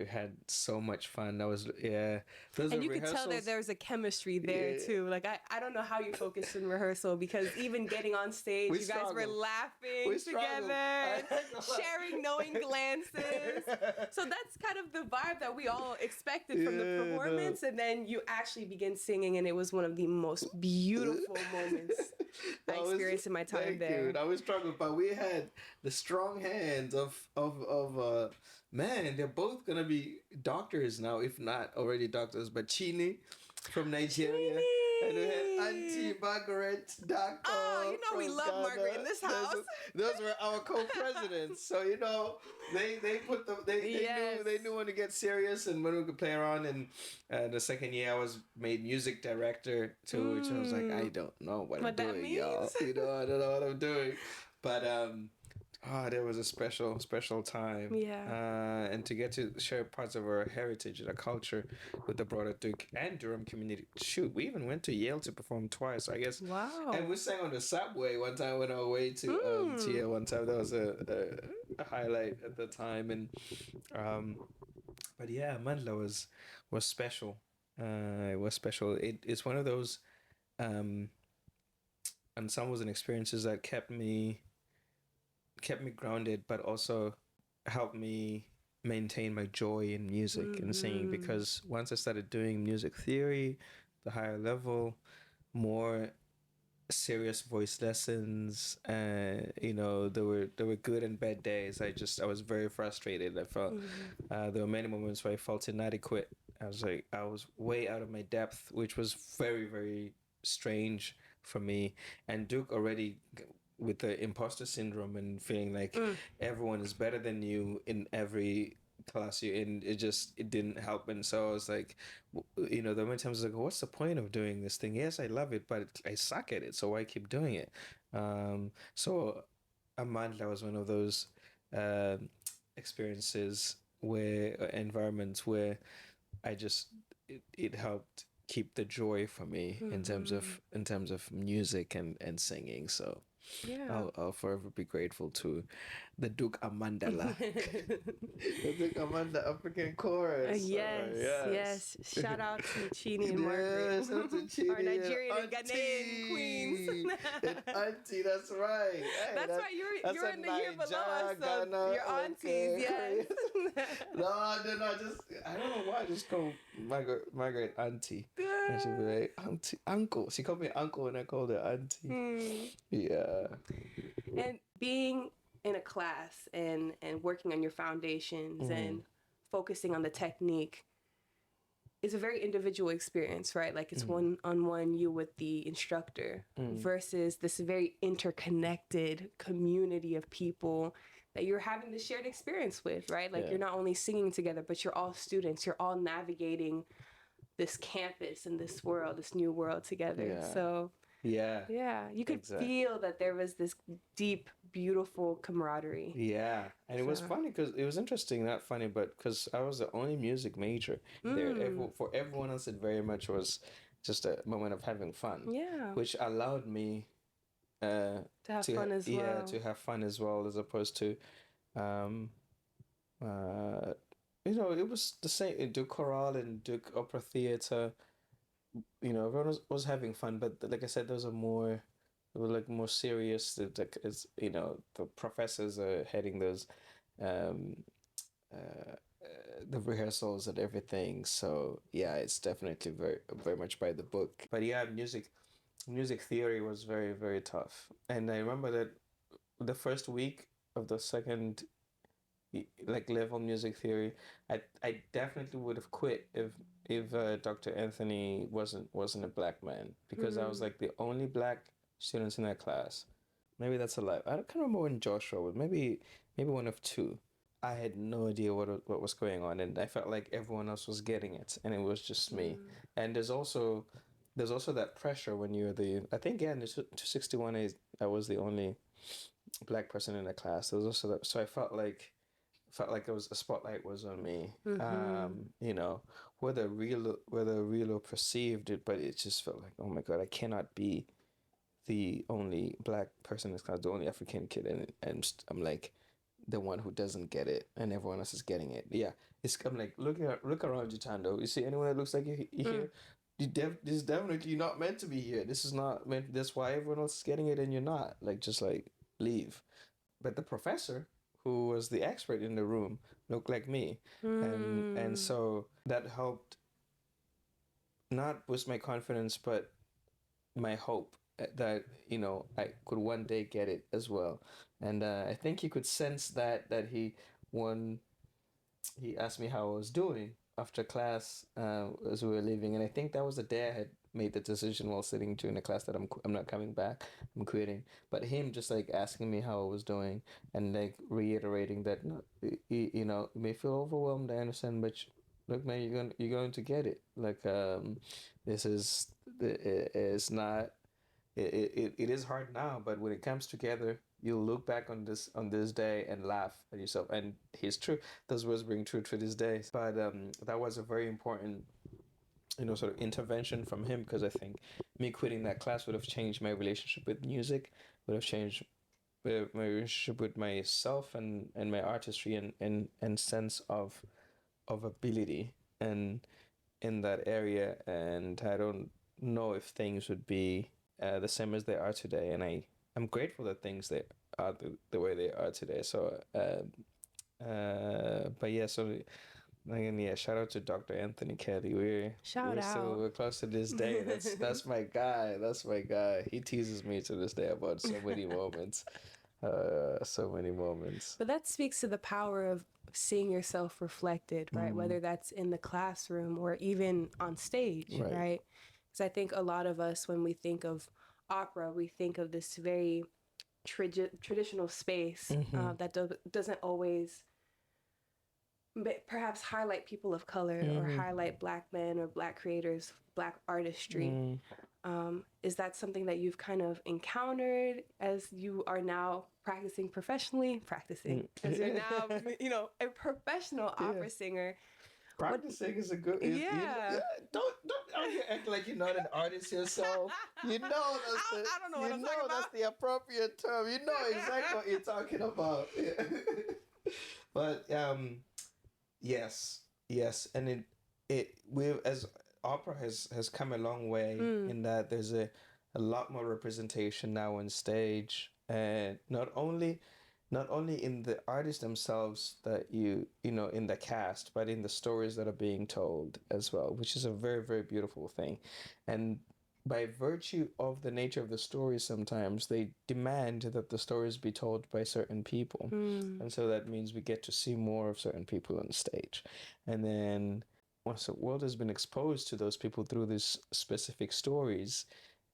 had so much fun. That was And you could tell that there was a chemistry there too. Like I don't know how you focused in rehearsal, because even getting on stage, you guys were laughing together, sharing knowing glances. So that's kind of the vibe that we all expected from the performance. And then you actually begin singing, and it was one of the most beautiful moments I experienced in my time there. I was struggling, but we had the strong hands of man, they're both gonna be doctors now, if not already doctors. But Chini from Nigeria, and we had Auntie Margaret Dako. Oh, you know we love Ghana. Margaret in this house. Those were our co-presidents. So you know they put they knew when to get serious and when we could play around. And the second year I was made music director too, which I was like, I don't know what I'm doing, y'all. You know, I don't know what I'm doing. But there was a special time. Yeah. And to get to share parts of our heritage and our culture with the broader Duke and Durham community. Shoot, we even went to Yale to perform twice, I guess. Wow. And we sang on the subway one time on our way to Yale one time. That was a highlight at the time. And but yeah, Mandla was special. It was special. It's one of those ensembles and experiences that kept me grounded, but also helped me maintain my joy in music and singing. Because once I started doing music theory, the higher level, more serious voice lessons, there were good and bad days. I was very frustrated. I felt there were many moments where I felt inadequate. I was way out of my depth, which was very, very strange for me. And Duke already with the imposter syndrome and feeling like everyone is better than you in every class you're in, it didn't help. And so I was like, there were many times I was like, what's the point of doing this thing? Yes, I love it, but I suck at it, so why keep doing it? So Amandla was one of those experiences where environments where it helped keep the joy for me in terms of music and singing. So Yeah. I'll forever be grateful to the Duke Amandala. The Duke Amanda African chorus. Yes. Shout out to Chini and Margaret. Yes, shout out to Chini Our Nigerian and Auntie. Ghanaian queens. And Auntie, that's right. Hey, That's right. You're in the year below us, so Ghana, your aunties, okay. yes. No, I don't know why I just call Margaret Auntie. And she'd be like, Auntie, Uncle. She called me Uncle and I called her Auntie. Yeah. And being in a class and working on your foundations and focusing on the technique is a very individual experience, right? Like it's one-on-one, you with the instructor versus this very interconnected community of people that you're having this shared experience with, right? Like you're not only singing together, but you're all students. You're all navigating this campus and this world, this new world together. Yeah. So yeah, you could feel that there was this deep, beautiful camaraderie. Yeah, and it was funny because it was interesting, not funny, but because I was the only music major there. For everyone else, it very much was just a moment of having fun. Yeah, which allowed me to have fun as well. Yeah, to have fun as well, as opposed to, it was the same. Duke Chorale and Duke Opera Theatre. Everyone was having fun, but like I said, they were like more serious. Like the professors are heading those, the rehearsals and everything. So yeah, it's definitely very very much by the book. But yeah, music theory was very very tough, and I remember that the first week of the second like level music theory, I definitely would have quit if Dr. Anthony wasn't a black man, because I was like the only black students in that class. Maybe that's a lie. I can't remember when Joshua was. Maybe one of two. I had no idea what was going on, and I felt like everyone else was getting it, and it was just me. And there's also that pressure when you're I think in the 261 I was the only black person in the class. There was also that, so I felt like it was a spotlight was on me. Whether real or perceived it, but it just felt like, oh my god, I cannot be the only black person in this class, the only African kid, and I'm like the one who doesn't get it, and everyone else is getting it. Yeah, I'm like, look around you, Thando. You see anyone that looks like you here? This is definitely not meant to be here. This is not meant. That's why everyone else is getting it, and you're not. Like, just like leave. But the professor, who was the expert in the room, looked like me, and so that helped not boost my confidence, but my hope that I could one day get it as well. And I think he could sense that he asked me how I was doing after class as we were leaving, and I think that was the day I had made the decision while sitting during the class that I'm not coming back, I'm quitting. But him just like asking me how I was doing and like reiterating that, no, you may feel overwhelmed, I understand, but look, man, you're going to get it. Like this is it's not it is hard now, but when it comes together, you'll look back on this day and laugh at yourself. And it's true; those words bring truth to this day. But that was a very important, sort of intervention from him, because I think me quitting that class would have changed my relationship with music, would have changed my relationship with myself and my artistry and sense of ability and in that area. And I don't know if things would be the same as they are today. And I'm grateful that things they are the way they are today. So but yeah, so again, yeah, shout out to Dr. Anthony Kelly. We're close to this day. That's my guy. That's my guy. He teases me to this day about so many moments. So many moments. But that speaks to the power of seeing yourself reflected, right? Whether that's in the classroom or even on stage, right? Because I think a lot of us, when we think of opera, we think of this very traditional space that doesn't always perhaps highlight people of color or highlight Black men or Black creators, Black artistry. Is that something that you've kind of encountered as you are now practicing professionally? As you're now, a professional opera singer. Practicing is a good. Don't act like you're not an artist yourself. You know that's I don't know what I'm talking about. That's the appropriate term. You know exactly what you're talking about. But yes, and as opera has come a long way in that there's a lot more representation now on stage, and not only in the artists themselves that in the cast, but in the stories that are being told as well, which is a very, very beautiful thing. And by virtue of the nature of the stories, sometimes they demand that the stories be told by certain people. And so that means we get to see more of certain people on stage. And then once the world has been exposed to those people through these specific stories,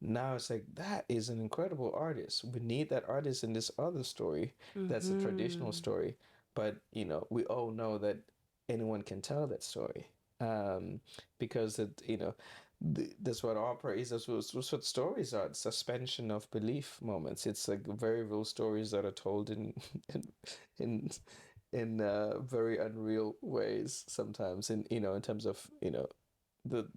now it's like, that is an incredible artist. We need that artist in this other story. That's a traditional story. But, we all know that anyone can tell that story. Because that's what opera is. That's what stories are. It's suspension of belief moments. It's like very real stories that are told in very unreal ways sometimes. In terms of the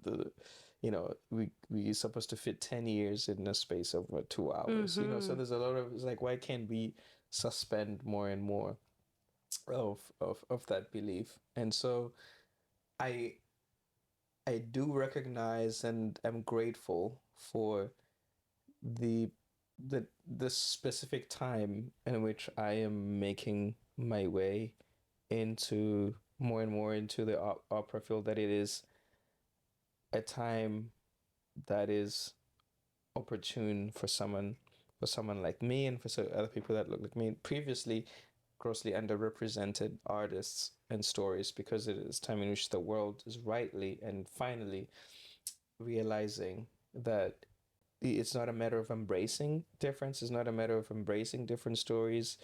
we're supposed to fit 10 years in a space of 2 hours. So there's a lot of, it's like, why can't we suspend more and more of that belief? And so I do recognize and am grateful for the specific time in which I am making my way into more and more into the opera field, that it is a time that is opportune for someone like me, and for other people that look like me, previously grossly underrepresented artists and stories, because it is time in which the world is rightly and finally realizing that it's not a matter of embracing difference. It's not a matter of embracing different stories.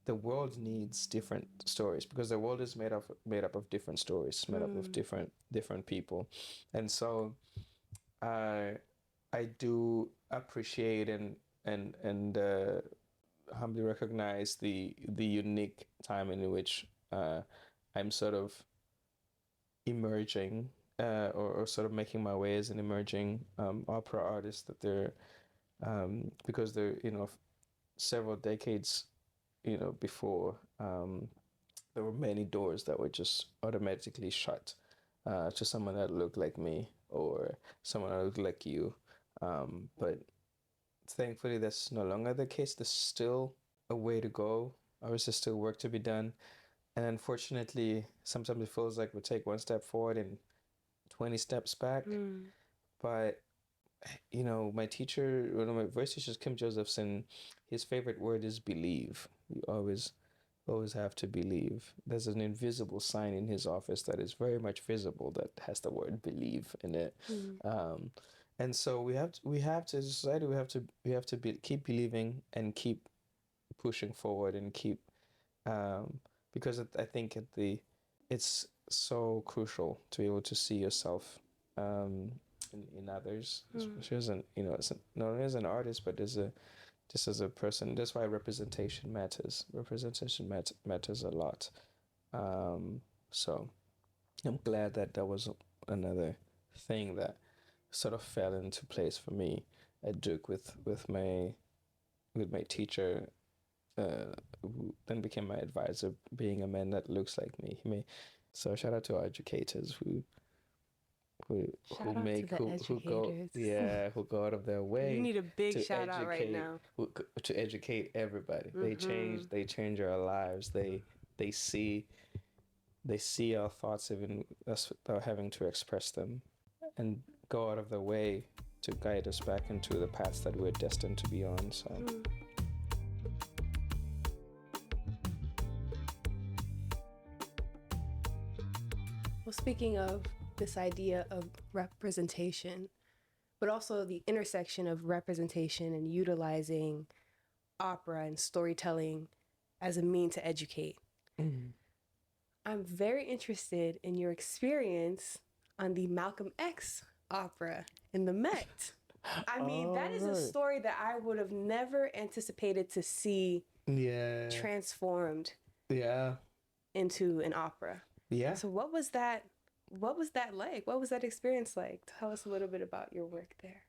The world needs different stories, because the world is made up of different stories, made up of different people. And so I do appreciate and humbly recognize the unique time in which I'm sort of emerging, or sort of making my way as an emerging opera artist. That they're because they're several decades before, there were many doors that were just automatically shut to someone that looked like me or someone that looked like you. But thankfully, that's no longer the case. There's still a way to go. Obviously, still work to be done. And unfortunately, sometimes it feels like we take one step forward and 20 steps back. But, my teacher, one of my voice teachers, Kim Josephson, his favorite word is believe. You always have to believe. There's an invisible sign in his office that is very much visible that has the word believe in it. And so we have to, as a society, we have to keep believing and keep pushing forward and keep, because I think it's so crucial to be able to see yourself in others, especially as not only as an artist, but as just as a person. That's why representation matters. Matters a lot. Um, so I'm glad that that was another thing that sort of fell into place for me at Duke with my teacher, who then became my advisor, being a man that looks like me. So shout out to our educators who Shout out to the who go, educators. yeah, who go out of their You way need a big to shout out right educate now. to educate everybody. Mm-hmm. They change our lives. They see they see our thoughts even us without having to express them, and go out of their way to guide us back into the paths that we're destined to be on. So Mm. Well, speaking of this idea of representation, but also the intersection of representation and utilizing opera and storytelling as a mean to educate. mm. I'm very interested in your experience on the Malcolm X opera in the Met. I mean, that All is a right. story that I would have never anticipated to see Yeah. transformed Yeah. into an opera. Yeah. So what was that? What was that like? What was that experience like? Tell us a little bit about your work there.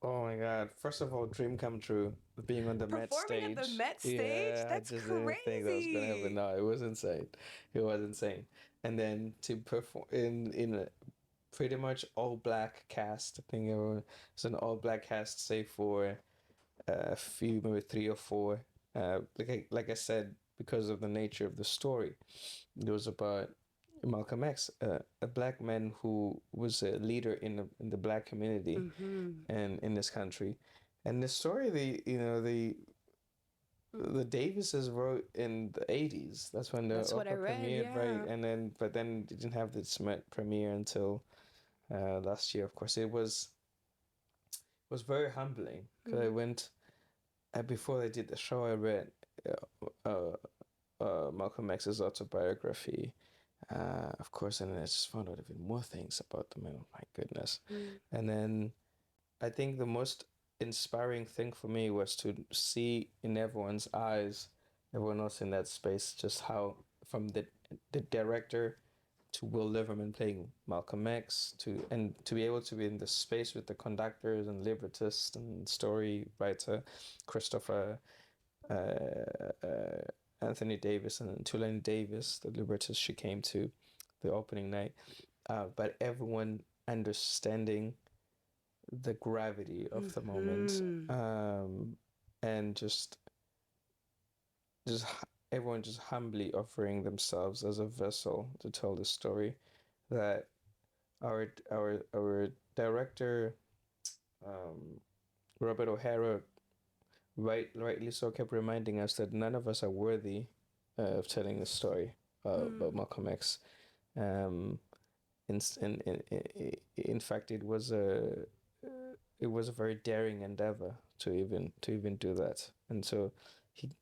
Oh my God. First of all, dream come true. Being on the Met Performing at the stage. Met stage? Yeah, I That's just didn't think that was gonna happen. crazy. No, it was insane. It was insane. And then to perform in a pretty much all black cast. I think it was an all black cast, save for a few, maybe three or four. Like I said, because of the nature of the story, it was about Malcolm X, a black man who was a leader in the black community Mm-hmm. and in this country. And the story, the Davises wrote in the 80s. That's when the That's what I opera read, premiered, right? yeah. And then, but then it didn't have its Met premiere until last year. Of course, it was very humbling because I Mm. went before they did the show. I read Malcolm X's autobiography, of course, and I just found out even more things about the man. Oh my goodness! Mm. And then I think the most inspiring thing for me was to see in everyone's eyes, everyone else in that space, just how from the director to Will Liverman playing Malcolm X to be able to be in the space with the conductors and librettist and story writer Christopher Anthony Davis and Tulane Davis, the librettist. She came to the opening night, but everyone understanding the gravity of the moment, Mm-hmm. and just everyone just humbly offering themselves as a vessel to tell the story that our director, um, Robert O'Hara, rightly so, kept reminding us that none of us are worthy of telling the story about Mm. Malcolm X. Um, in fact, it was a very daring endeavor to even do that, and so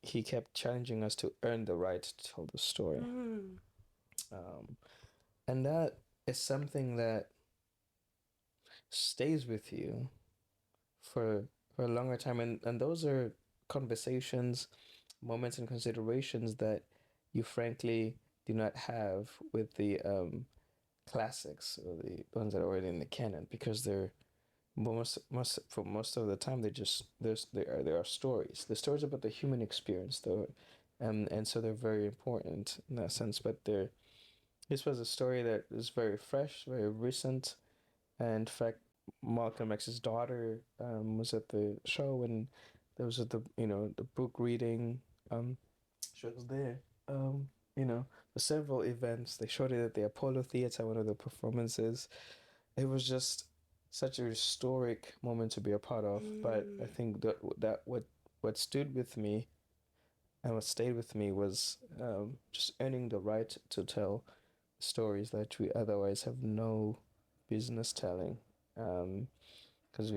he kept challenging us to earn the right to tell the story, Mm. um, and that is something that stays with you for for a longer time, and those are conversations, moments, and considerations that you frankly do not have with the classics or the ones that are already in the canon, because they're most for most of the time they are stories. The stories about the human experience, though, and so they're very important in that sense. But this was a story that is very fresh, very recent, and in fact, Malcolm X's daughter was at the show, and there was at the book reading. She was there. For several events. They showed it at the Apollo Theater, one of the performances. It was just such a historic moment to be a part of. But I Mm. think that what stood with me and what stayed with me was just earning the right to tell stories that we otherwise have no business telling. Because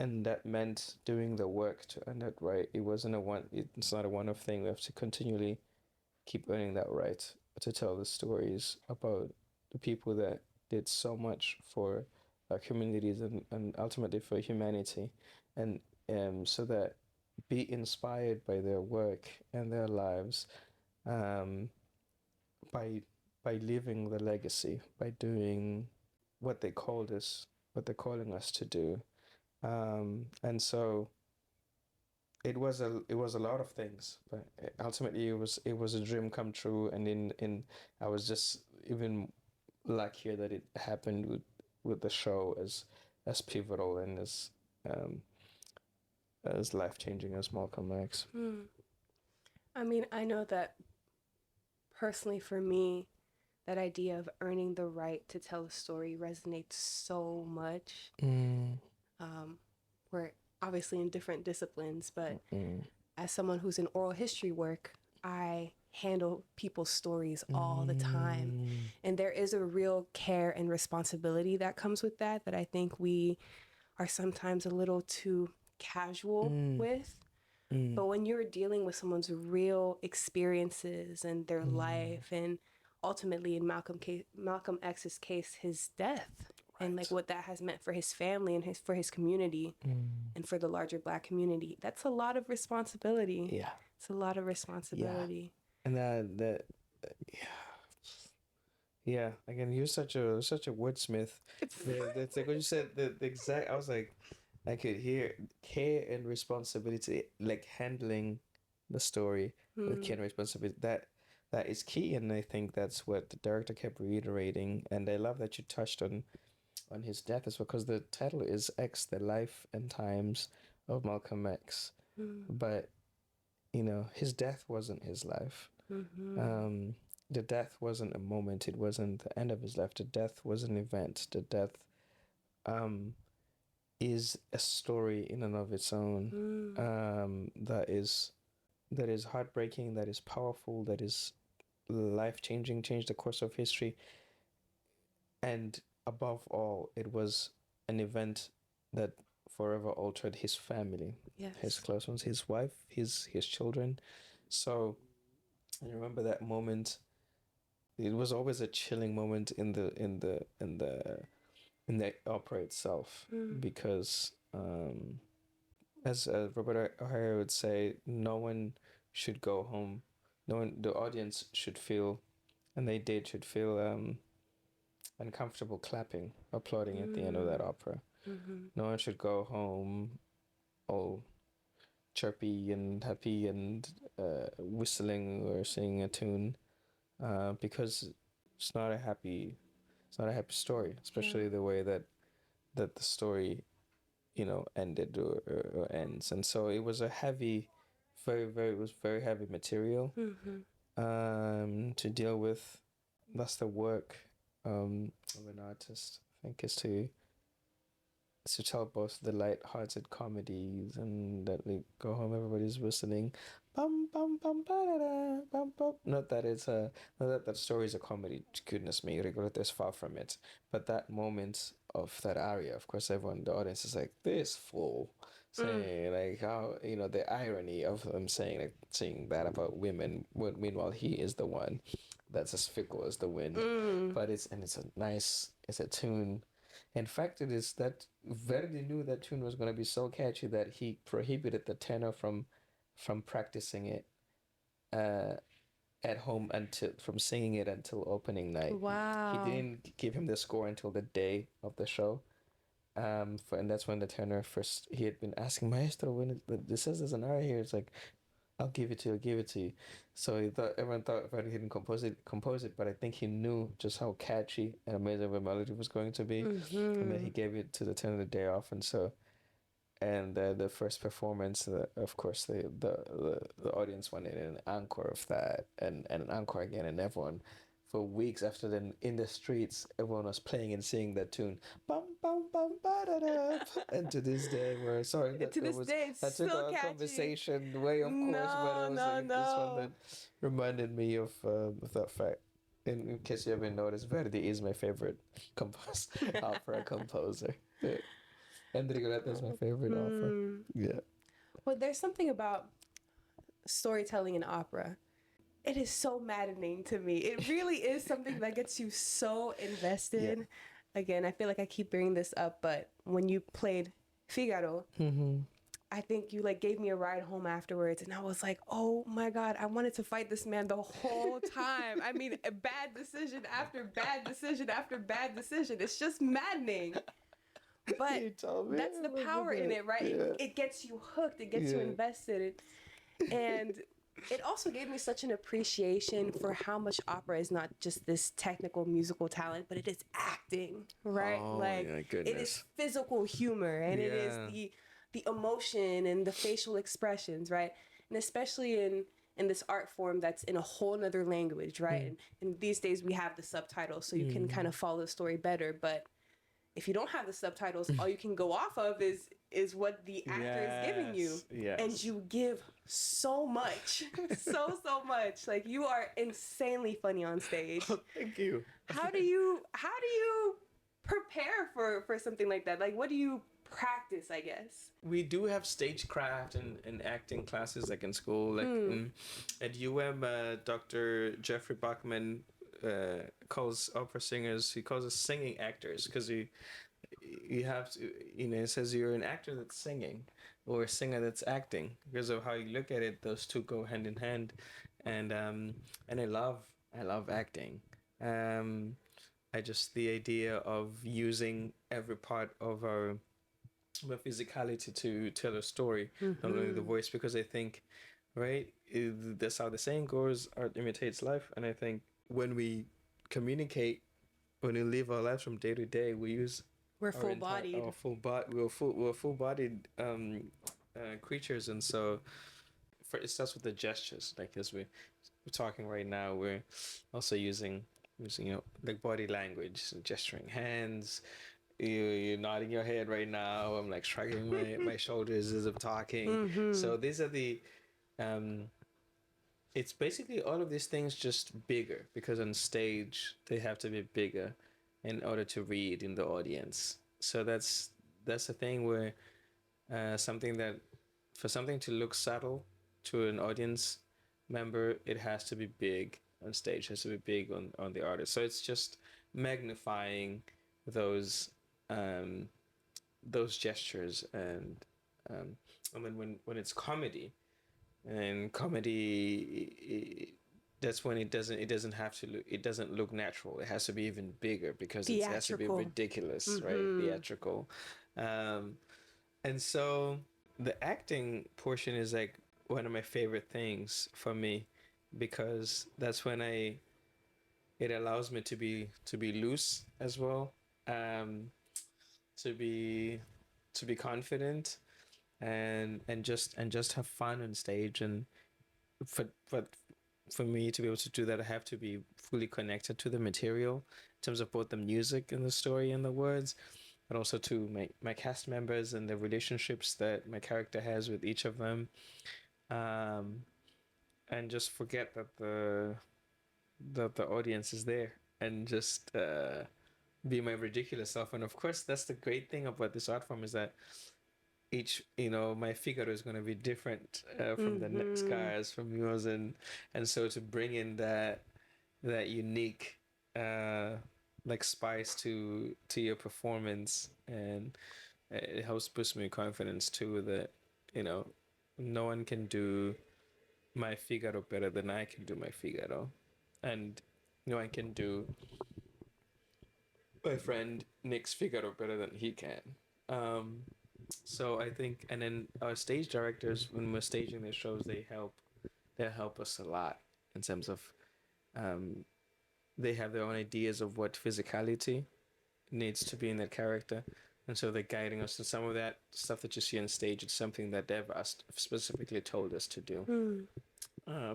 and that meant doing the work to earn that right. It wasn't a one. It's not a one-off thing. We have to continually keep earning that right to tell the stories about the people that did so much for our communities and ultimately for humanity, and so that be inspired by their work and their lives, um, by living the legacy, by doing what they called us, what they're calling us to do. And so it was a lot of things, but ultimately it was a dream come true. And in I was just even luckier that it happened with the show as pivotal and as life changing as Malcolm X. I mean, I know that personally for me, that idea of earning the right to tell a story resonates so much. We're obviously in different disciplines, but as someone who's in oral history work, I handle people's stories all the time. And there is a real care and responsibility that comes with that I think we are sometimes a little too casual with. But when you're dealing with someone's real experiences and their life, and ultimately in Malcolm X's case, his death, and like what that has meant for his family and for his community and for the larger Black community, that's a lot of responsibility. Yeah, it's a lot of responsibility. and that yeah. Again, you're such a wordsmith. That's like what you said. The exact. I was like, I could hear care and responsibility, like handling the story with care and responsibility. That is key, and I think that's what the director kept reiterating. And I love that you touched on his death as well, because the title is X: The Life and Times of Malcolm X. But you know, his death wasn't his life. The death wasn't a moment. It wasn't the end of his life. The death was an event. The death um, is a story in and of its own, that is heartbreaking, that is powerful, that is life changing, changed the course of history. And above all, it was an event that forever altered his family, his close ones, his wife, his children. So I remember that moment. It was always a chilling moment in the opera itself, because as Robert O'Hara would say, no one should go home. No one, the audience should feel, and they did, should feel uncomfortable clapping, applauding at the end of that opera. No one should go home all chirpy and happy and whistling or singing a tune, because it's not a happy story, especially the way that the story, you know, ended or ends. And so it was a heavy, it was very heavy material to deal with. That's the work of an artist, I think, is to tell both the light-hearted comedies and that they go home, everybody's whistling, bum bum bum ba da da bum bum. Not that it's not that that story is a comedy. Goodness me, Rigolette is far from it. But that moment of that aria, of course, everyone, the audience is like, this fool, saying like how, you know, the irony of them saying that about women. Meanwhile, he is the one that's as fickle as the wind. But it's it's a tune. In fact, it is that Verdi knew that tune was going to be so catchy that he prohibited the tenor from practicing it uh, at home, until from singing it until opening night. Wow. He didn't give him the score until the day of the show. And that's when the tenor first, he had been asking Maestro, when it says there's an aria here, it's like, I'll give it to you, I'll give it to you. So everyone thought Freddie didn't compose it, but I think he knew just how catchy and amazing the melody was going to be, and then he gave it to the tenor the day off, and so, and the first performance, of course, the audience wanted an encore of that, and an encore again, and everyone, for weeks after then, in the streets, everyone was playing and singing that tune, bum bum bum ba da da. And to this day, we're sorry that To this day, it's that took still our catchy. conversation way, of course, but it was like this one that reminded me of that fact. In case you haven't noticed, Verdi is my favorite opera composer. Yeah. And Rigoletto is my favorite opera. Yeah. Well, there's something about storytelling in opera. It is so maddening to me. It really is something that gets you so invested. Yeah. Again, I feel like I keep bringing this up, but when you played Figaro, I think you like gave me a ride home afterwards, and I was like, oh my God, I wanted to fight this man the whole time. I mean, a bad decision after bad decision after bad decision. It's just maddening. But You told me that's the I remember power in that. it, right? Yeah. It gets you hooked, it gets you Yeah. invested. And it also gave me such an appreciation for how much opera is not just this technical musical talent, but it is acting, right? Oh Like my it is goodness. physical humor, and it is Yeah. the emotion and the facial expressions, right? And especially in this art form that's in a whole nother language, right? And these days we have the subtitles, so you can kind of follow the story better. But if you don't have the subtitles, all you can go off of is what the actor is giving you. Yes. And you give so much. So much. Like you are insanely funny on stage. Thank you. How do you prepare for something like that? Like what do you practice, I guess? We do have stagecraft and acting classes like in school. Like at UM, Dr. Jeffrey Bachman calls opera singers, he calls us singing actors because you have to, it says you're an actor that's singing or a singer that's acting because of how you look at it. Those two go hand in hand, and I love acting. I just the idea of using every part of our physicality to tell a story, not only the voice, because I think, right, that's how the saying goes: art imitates life, and I think when we communicate, when we live our lives from day to day, we use We're full bodied. we're full bodied creatures, and so it starts with the gestures. Like as we're talking right now, we're also using like body language, so gesturing hands. You're nodding your head right now. I'm like shrugging my shoulders as I'm talking. So these are the it's basically all of these things just bigger because on stage they have to be bigger in order to read in the audience. So that's the thing where something that for something to look subtle to an audience member, it has to be big on stage, it has to be big on the artist. So it's just magnifying those those gestures and then when it's comedy and comedy that's when it doesn't have to look, it doesn't look natural, it has to be even bigger because it has to be Theatrical. ridiculous, right? Theatrical. And so the acting portion is like one of my favorite things for me because that's when it allows me to be loose as well, to be confident and just have fun on stage. And for for for me to be able to do that, I have to be fully connected to the material in terms of both the music and the story and the words, but also to my cast members and the relationships that my character has with each of them, and just forget that the audience is there and just be my ridiculous self. And of course, that's the great thing about this art form is that each my figure is going to be different from the next guys, from yours, and so to bring in that unique like spice to your performance, and it helps boost my confidence too that no one can do my Figaro better than I can do my Figaro, and no one can do my friend Nick's Figaro better than he can. So I think, and then our stage directors, when we're staging their shows, they help us a lot in terms of they have their own ideas of what physicality needs to be in that character, and so they're guiding us to some of that stuff that you see on stage. It's something that they've specifically told us to do.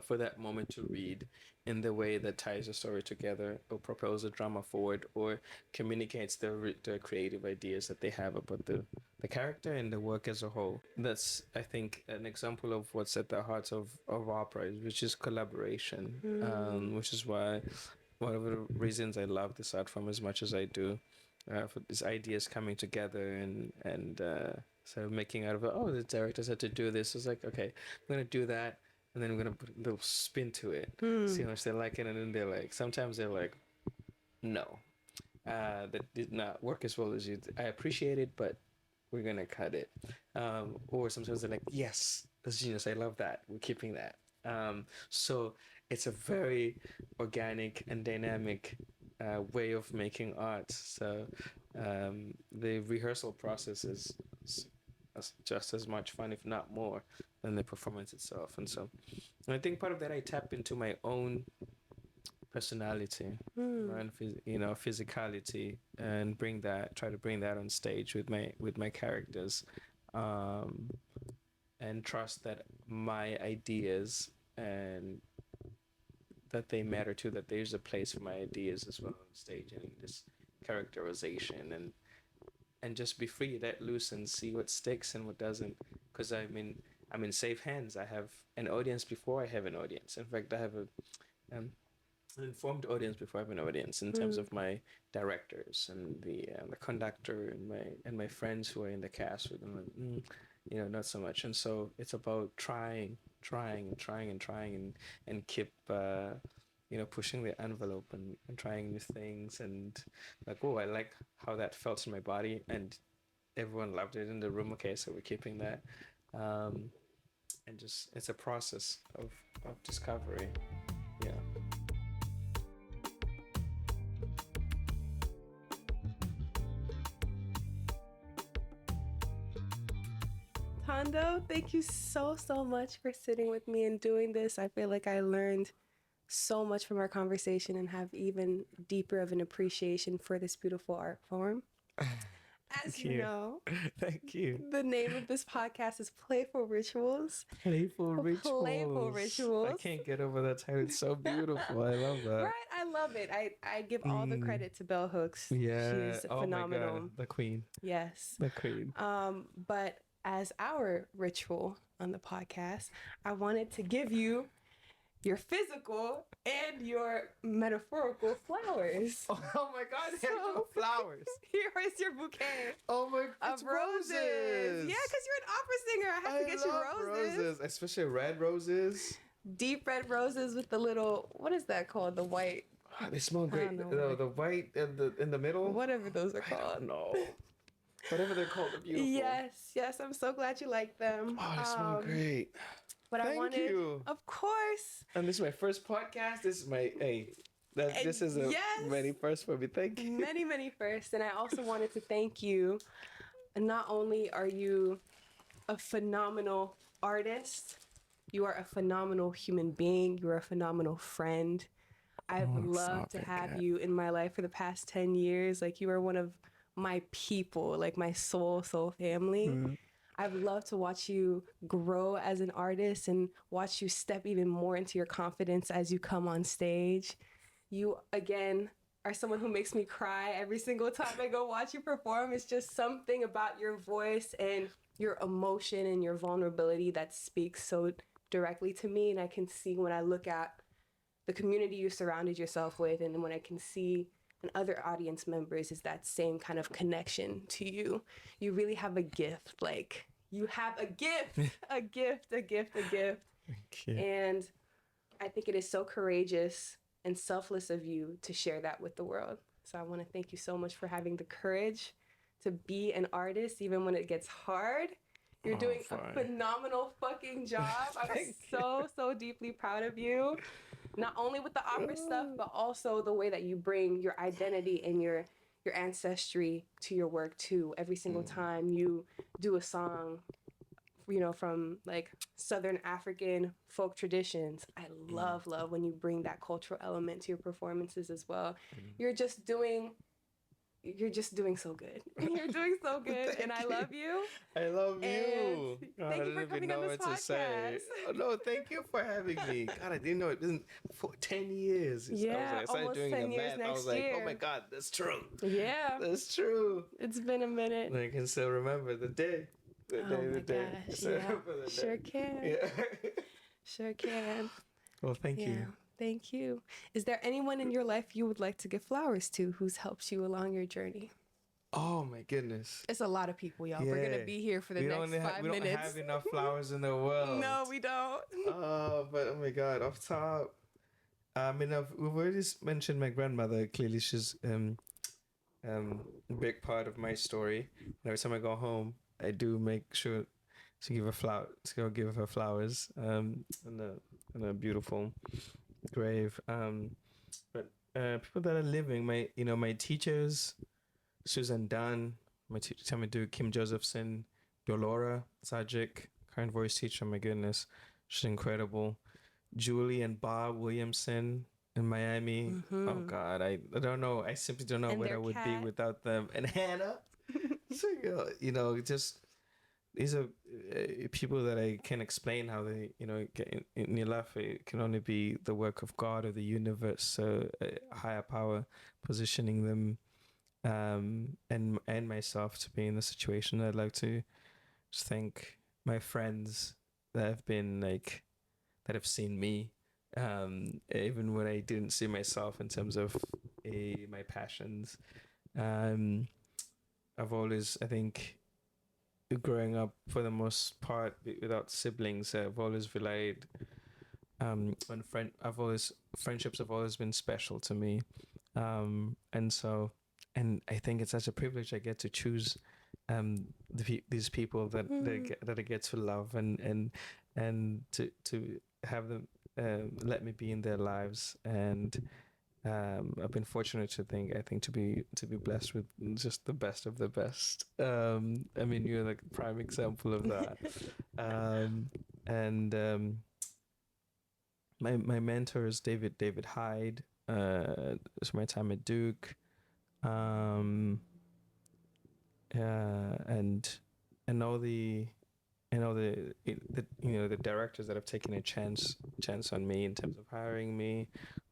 For that moment to read in the way that ties a story together or propels a drama forward or communicates the creative ideas that they have about the character and the work as a whole. That's, I think, an example of what's at the heart of opera, which is collaboration, which is why one of the reasons I love this art form as much as I do, for these ideas coming together and sort of making out of it. Oh, the directors had to do this. It's like, okay, I'm gonna do that, and then I'm gonna put a little spin to it, see how much they like it, and then they're like, sometimes they're like, no, that did not work as well as you. I appreciate it, but we're gonna cut it. Or sometimes they're like, yes, that's genius, I love that, we're keeping that. So it's a very organic and dynamic way of making art. So the rehearsal process is just as much fun, if not more, than the performance itself. And so I think part of that, I tap into my own personality, Mm. and physicality, and try to bring that on stage with my characters, um, and trust that my ideas, and that they matter too, that there's a place for my ideas as well on stage, and in this characterization, and just be free, let loose, and see what sticks and what doesn't. Because I'm in safe hands. I have an audience before I have an audience. In fact, I have an informed audience before I have an audience, in terms Mm. of my directors and the conductor, and my friends who are in the cast with them. Like, not so much. And so it's about trying, and keep pushing the envelope, and trying new things, and like, oh, I like how that felt in my body, and everyone loved it in the room. Okay, so we're keeping that. And just, it's a process of discovery. Yeah. Thando, thank you so, so much for sitting with me and doing this. I feel like I learned so much from our conversation and have even deeper of an appreciation for this beautiful art form. As Thank you you. know, Thank you. the name of this podcast is Playful Rituals. Playful rituals. Playful I Rituals. can't get over that title. It's so beautiful. I love that. Right, I love it. I give all the credit to Bell Hooks. Yeah. She is Oh my phenomenal. God. The queen. Yes. The queen. But as our ritual on the podcast, I wanted to give you your physical and your metaphorical flowers. Oh my God. So- Flowers. Here is your bouquet Oh my of it's roses. Yeah, because you're an opera singer. I have to get you roses. Especially red roses. Deep red roses with the little, what is that called? The white, Oh, they smell great. don't know. The white in the middle. whatever those are I called. don't know. Whatever they're called, they're beautiful. Yes, I'm so glad you like them. Oh, they smell great. But I Thank wanted, you. of course. And this is my first podcast. This is my this is a Yes. many first for me. Thank you. Many, many firsts. And I also wanted to thank you. And not only are you a phenomenal artist, you are a phenomenal human being. You're a phenomenal friend. I've loved to have you in my life for the past 10 years. Like, you are one of my people, like my soul family. Mm-hmm. I've loved to watch you grow as an artist and watch you step even more into your confidence as you come on stage. You, again, are someone who makes me cry every single time I go watch you perform. It's just something about your voice and your emotion and your vulnerability that speaks so directly to me. And I can see when I look at the community you surrounded yourself with, and when I can see in other audience members, is that same kind of connection to you. You really have a gift. Like, you have a gift, a gift. Thank you. And I think it is so courageous and selfless of you to share that with the world. So I want to thank you so much for having the courage to be an artist, even when it gets hard. You're doing a phenomenal fucking job. I'm so deeply proud of you. Not only with the opera stuff, but also the way that you bring your identity and your ancestry to your work too. Every single time you do a song, from like Southern African folk traditions. I love when you bring that cultural element to your performances as well. You're just doing so good. You're doing so good, and I love you. I love you. God, Thank you for I didn't coming even on know this what to say. podcast. Oh, no, thank you for having me. God, I didn't know it been for 10 years. Yeah, I started almost doing 10 the years math. next I was like, year. oh my God, that's true. Yeah, That's true. it's been a minute. And I can still remember the day. The Oh day. my gosh, Still yeah. remember the Sure day. can. Yeah. Sure can. Well, thank Yeah. you. Thank you. Is there anyone in your life you would like to give flowers to who's helped you along your journey? Oh my goodness. It's a lot of people, y'all. We're Yeah. gonna be here for the next 5 We don't minutes. have enough flowers in the world. No, we don't. But oh my God, off top. I mean, we've already mentioned my grandmother. Clearly, she's a big part of my story. And every time I go home, I do make sure to give her to go give her flowers in a beautiful grave. But people that are living, my teachers, Susan Dunn, my teacher, tell me do Kim Josephson, Dolora Sajik, current voice teacher. My goodness, she's incredible. Julie and Bob Williamson in Miami. Oh Mm-hmm. God, I don't know. I simply don't know And where I their would be cat. without them. And Hannah, so just these are people that I can explain how they, get in your life. It can only be the work of God or the universe, so a higher power positioning them, and myself to be in the situation. I'd like to just thank my friends that have been like that have seen me, even when I didn't see myself in terms of my passions. Um, I've always, I think, growing up for the most part without siblings, I've always relied on friend. I've always friendships have always been special to me, and so, and I think it's such a privilege I get to choose these people Mm. that I get to love and to have them let me be in their lives. And I've been fortunate I think to be blessed with just the best of the best. I mean, you're like a prime example of that. Um, and my mentor is David Hyde. It's my time at Duke. Um, and all the directors that have taken a chance on me in terms of hiring me,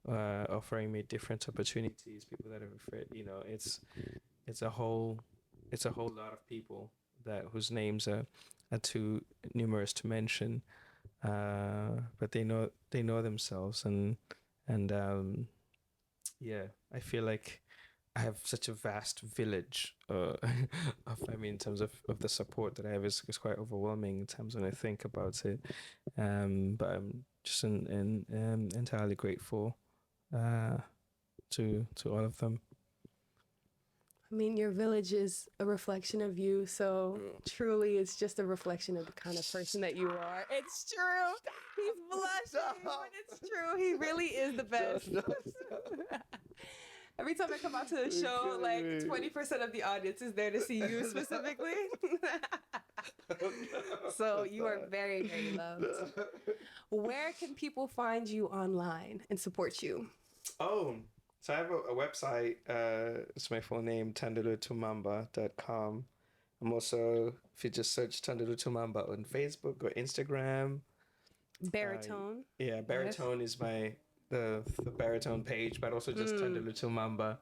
offering me different opportunities, people that have referred, it's a whole it's a whole lot of people that whose names are too numerous to mention, but they know themselves, and yeah, I feel like I have such a vast village in terms of the support that I have is quite overwhelming in terms when I think about it. But I'm just entirely grateful uh, to all of them. I mean, your village is a reflection of you, so truly it's just a reflection of the kind of person that you are. It's true. He's blushing, but it's true. He really is the best. Every time I come out to the show, like 20% of the audience is there to see you specifically. So you are very, very loved. Where can people find you online and support you? Oh, so I have a website. It's my full name, tandulutumamba.com. I'm also, if you just search Tandulutumamba on Facebook or Instagram. Baritone. Yeah, Yes. baritone is the baritone page, but also just Mm. Tandulutumamba.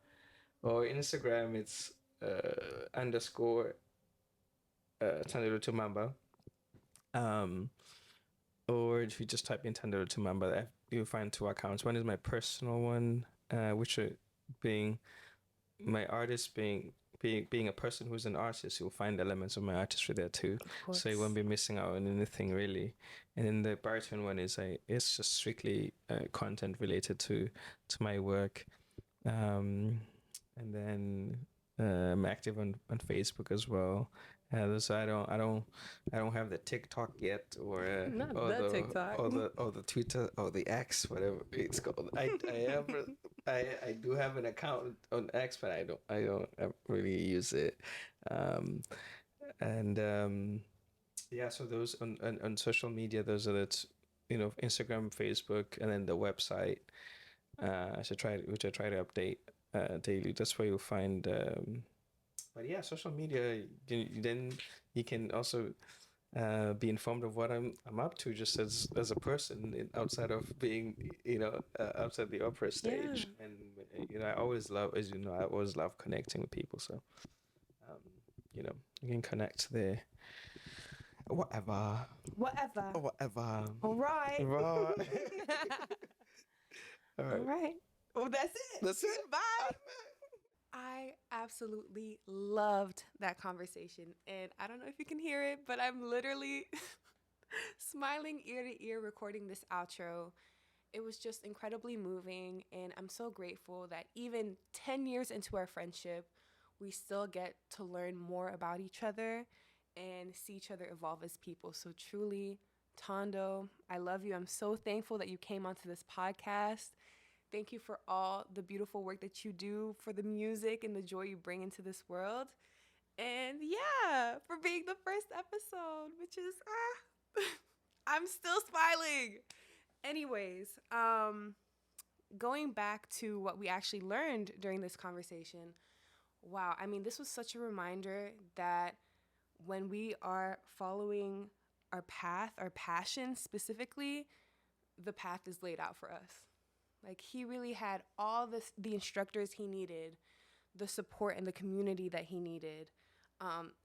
Or Instagram, it's underscore Tandulutumamba. Um, or if you just type in Tandulutumamba, you'll find two accounts. One is my personal one, which are being my artist being a person who's an artist, you'll find elements of my artistry there too. Of So you won't course. be missing out on anything really. And then the baritone one is it's just strictly content related to my work. And then I'm active on Facebook as well. So I don't have the TikTok yet, Not or the the TikTok. Twitter or the X, whatever it's called. I do have an account on X, but I don't really use it. Um, and yeah, so those on social media, those are Instagram, Facebook, and then the website. Which I try to update daily. That's where you'll find. But yeah, social media. Then you can also be informed of what I'm up to, just as a person outside of being outside the opera Yeah. stage. And I always love, as you know, I always love connecting with people. So um, you can connect there. Whatever, Whatever. whatever. All right. Right. All All right. right. Well, that's it. That's it. Bye. I absolutely loved that conversation. And I don't know if you can hear it, but I'm literally smiling ear to ear recording this outro. It was just incredibly moving. And I'm so grateful that even 10 years into our friendship, we still get to learn more about each other and see each other evolve as people. So truly, Thando, I love you. I'm so thankful that you came onto this podcast. Thank you for all the beautiful work that you do, for the music and the joy you bring into this world. And yeah, for being the first episode, which is, I'm still smiling. Anyways, going back to what we actually learned during this conversation, wow, I mean, this was such a reminder that when we are following our path, our passion specifically, the path is laid out for us. Like, he really had all the instructors he needed, the support and the community that he needed.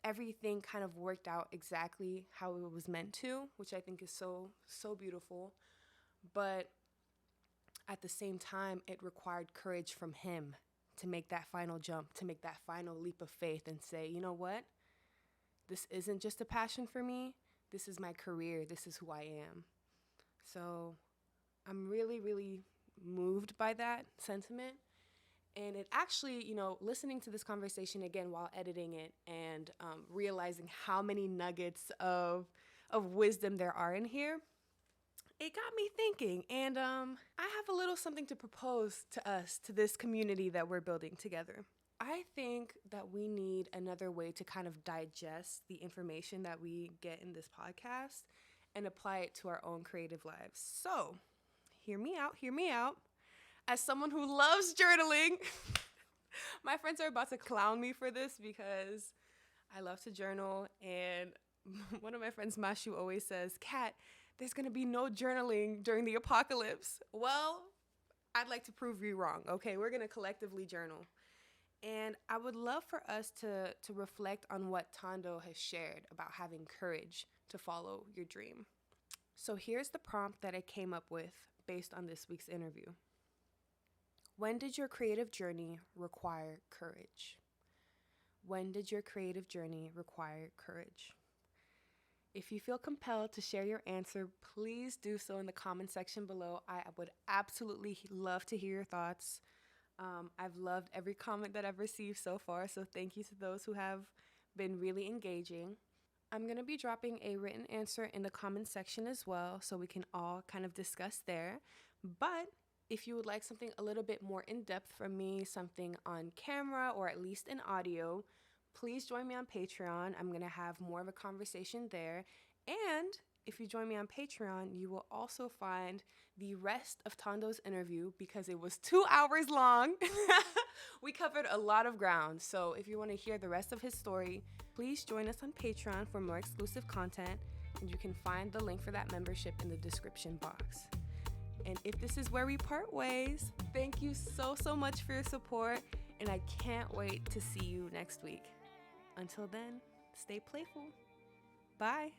Everything kind of worked out exactly how it was meant to, which I think is so, so beautiful. But at the same time, it required courage from him to make that final jump, to make that final leap of faith and say, you know what? This isn't just a passion for me. This is my career. This is who I am. So I'm really, really moved by that sentiment. And it actually, listening to this conversation again while editing it and realizing how many nuggets of wisdom there are in here, it got me thinking. And I have a little something to propose to us, to this community that we're building together. I think that we need another way to kind of digest the information that we get in this podcast and apply it to our own creative lives. So, hear me out. As someone who loves journaling, my friends are about to clown me for this because I love to journal. And one of my friends, Mashu, always says, Kat, there's going to be no journaling during the apocalypse. Well, I'd like to prove you wrong. Okay, we're going to collectively journal. And I would love for us to reflect on what Thando has shared about having courage to follow your dream. So here's the prompt that I came up with based on this week's interview. When did your creative journey require courage? When did your creative journey require courage? If you feel compelled to share your answer, please do so in the comment section below. I would absolutely love to hear your thoughts. I've loved every comment that I've received so far, so thank you to those who have been really engaging. I'm going to be dropping a written answer in the comment section as well, so we can all kind of discuss there. But if you would like something a little bit more in-depth from me, something on camera or at least in audio, please join me on Patreon. I'm going to have more of a conversation there. And if you join me on Patreon, you will also find the rest of Thando's interview because it was 2 hours long. We covered a lot of ground. So if you want to hear the rest of his story, please join us on Patreon for more exclusive content. And you can find the link for that membership in the description box. And if this is where we part ways, thank you so, so much for your support. And I can't wait to see you next week. Until then, stay playful. Bye.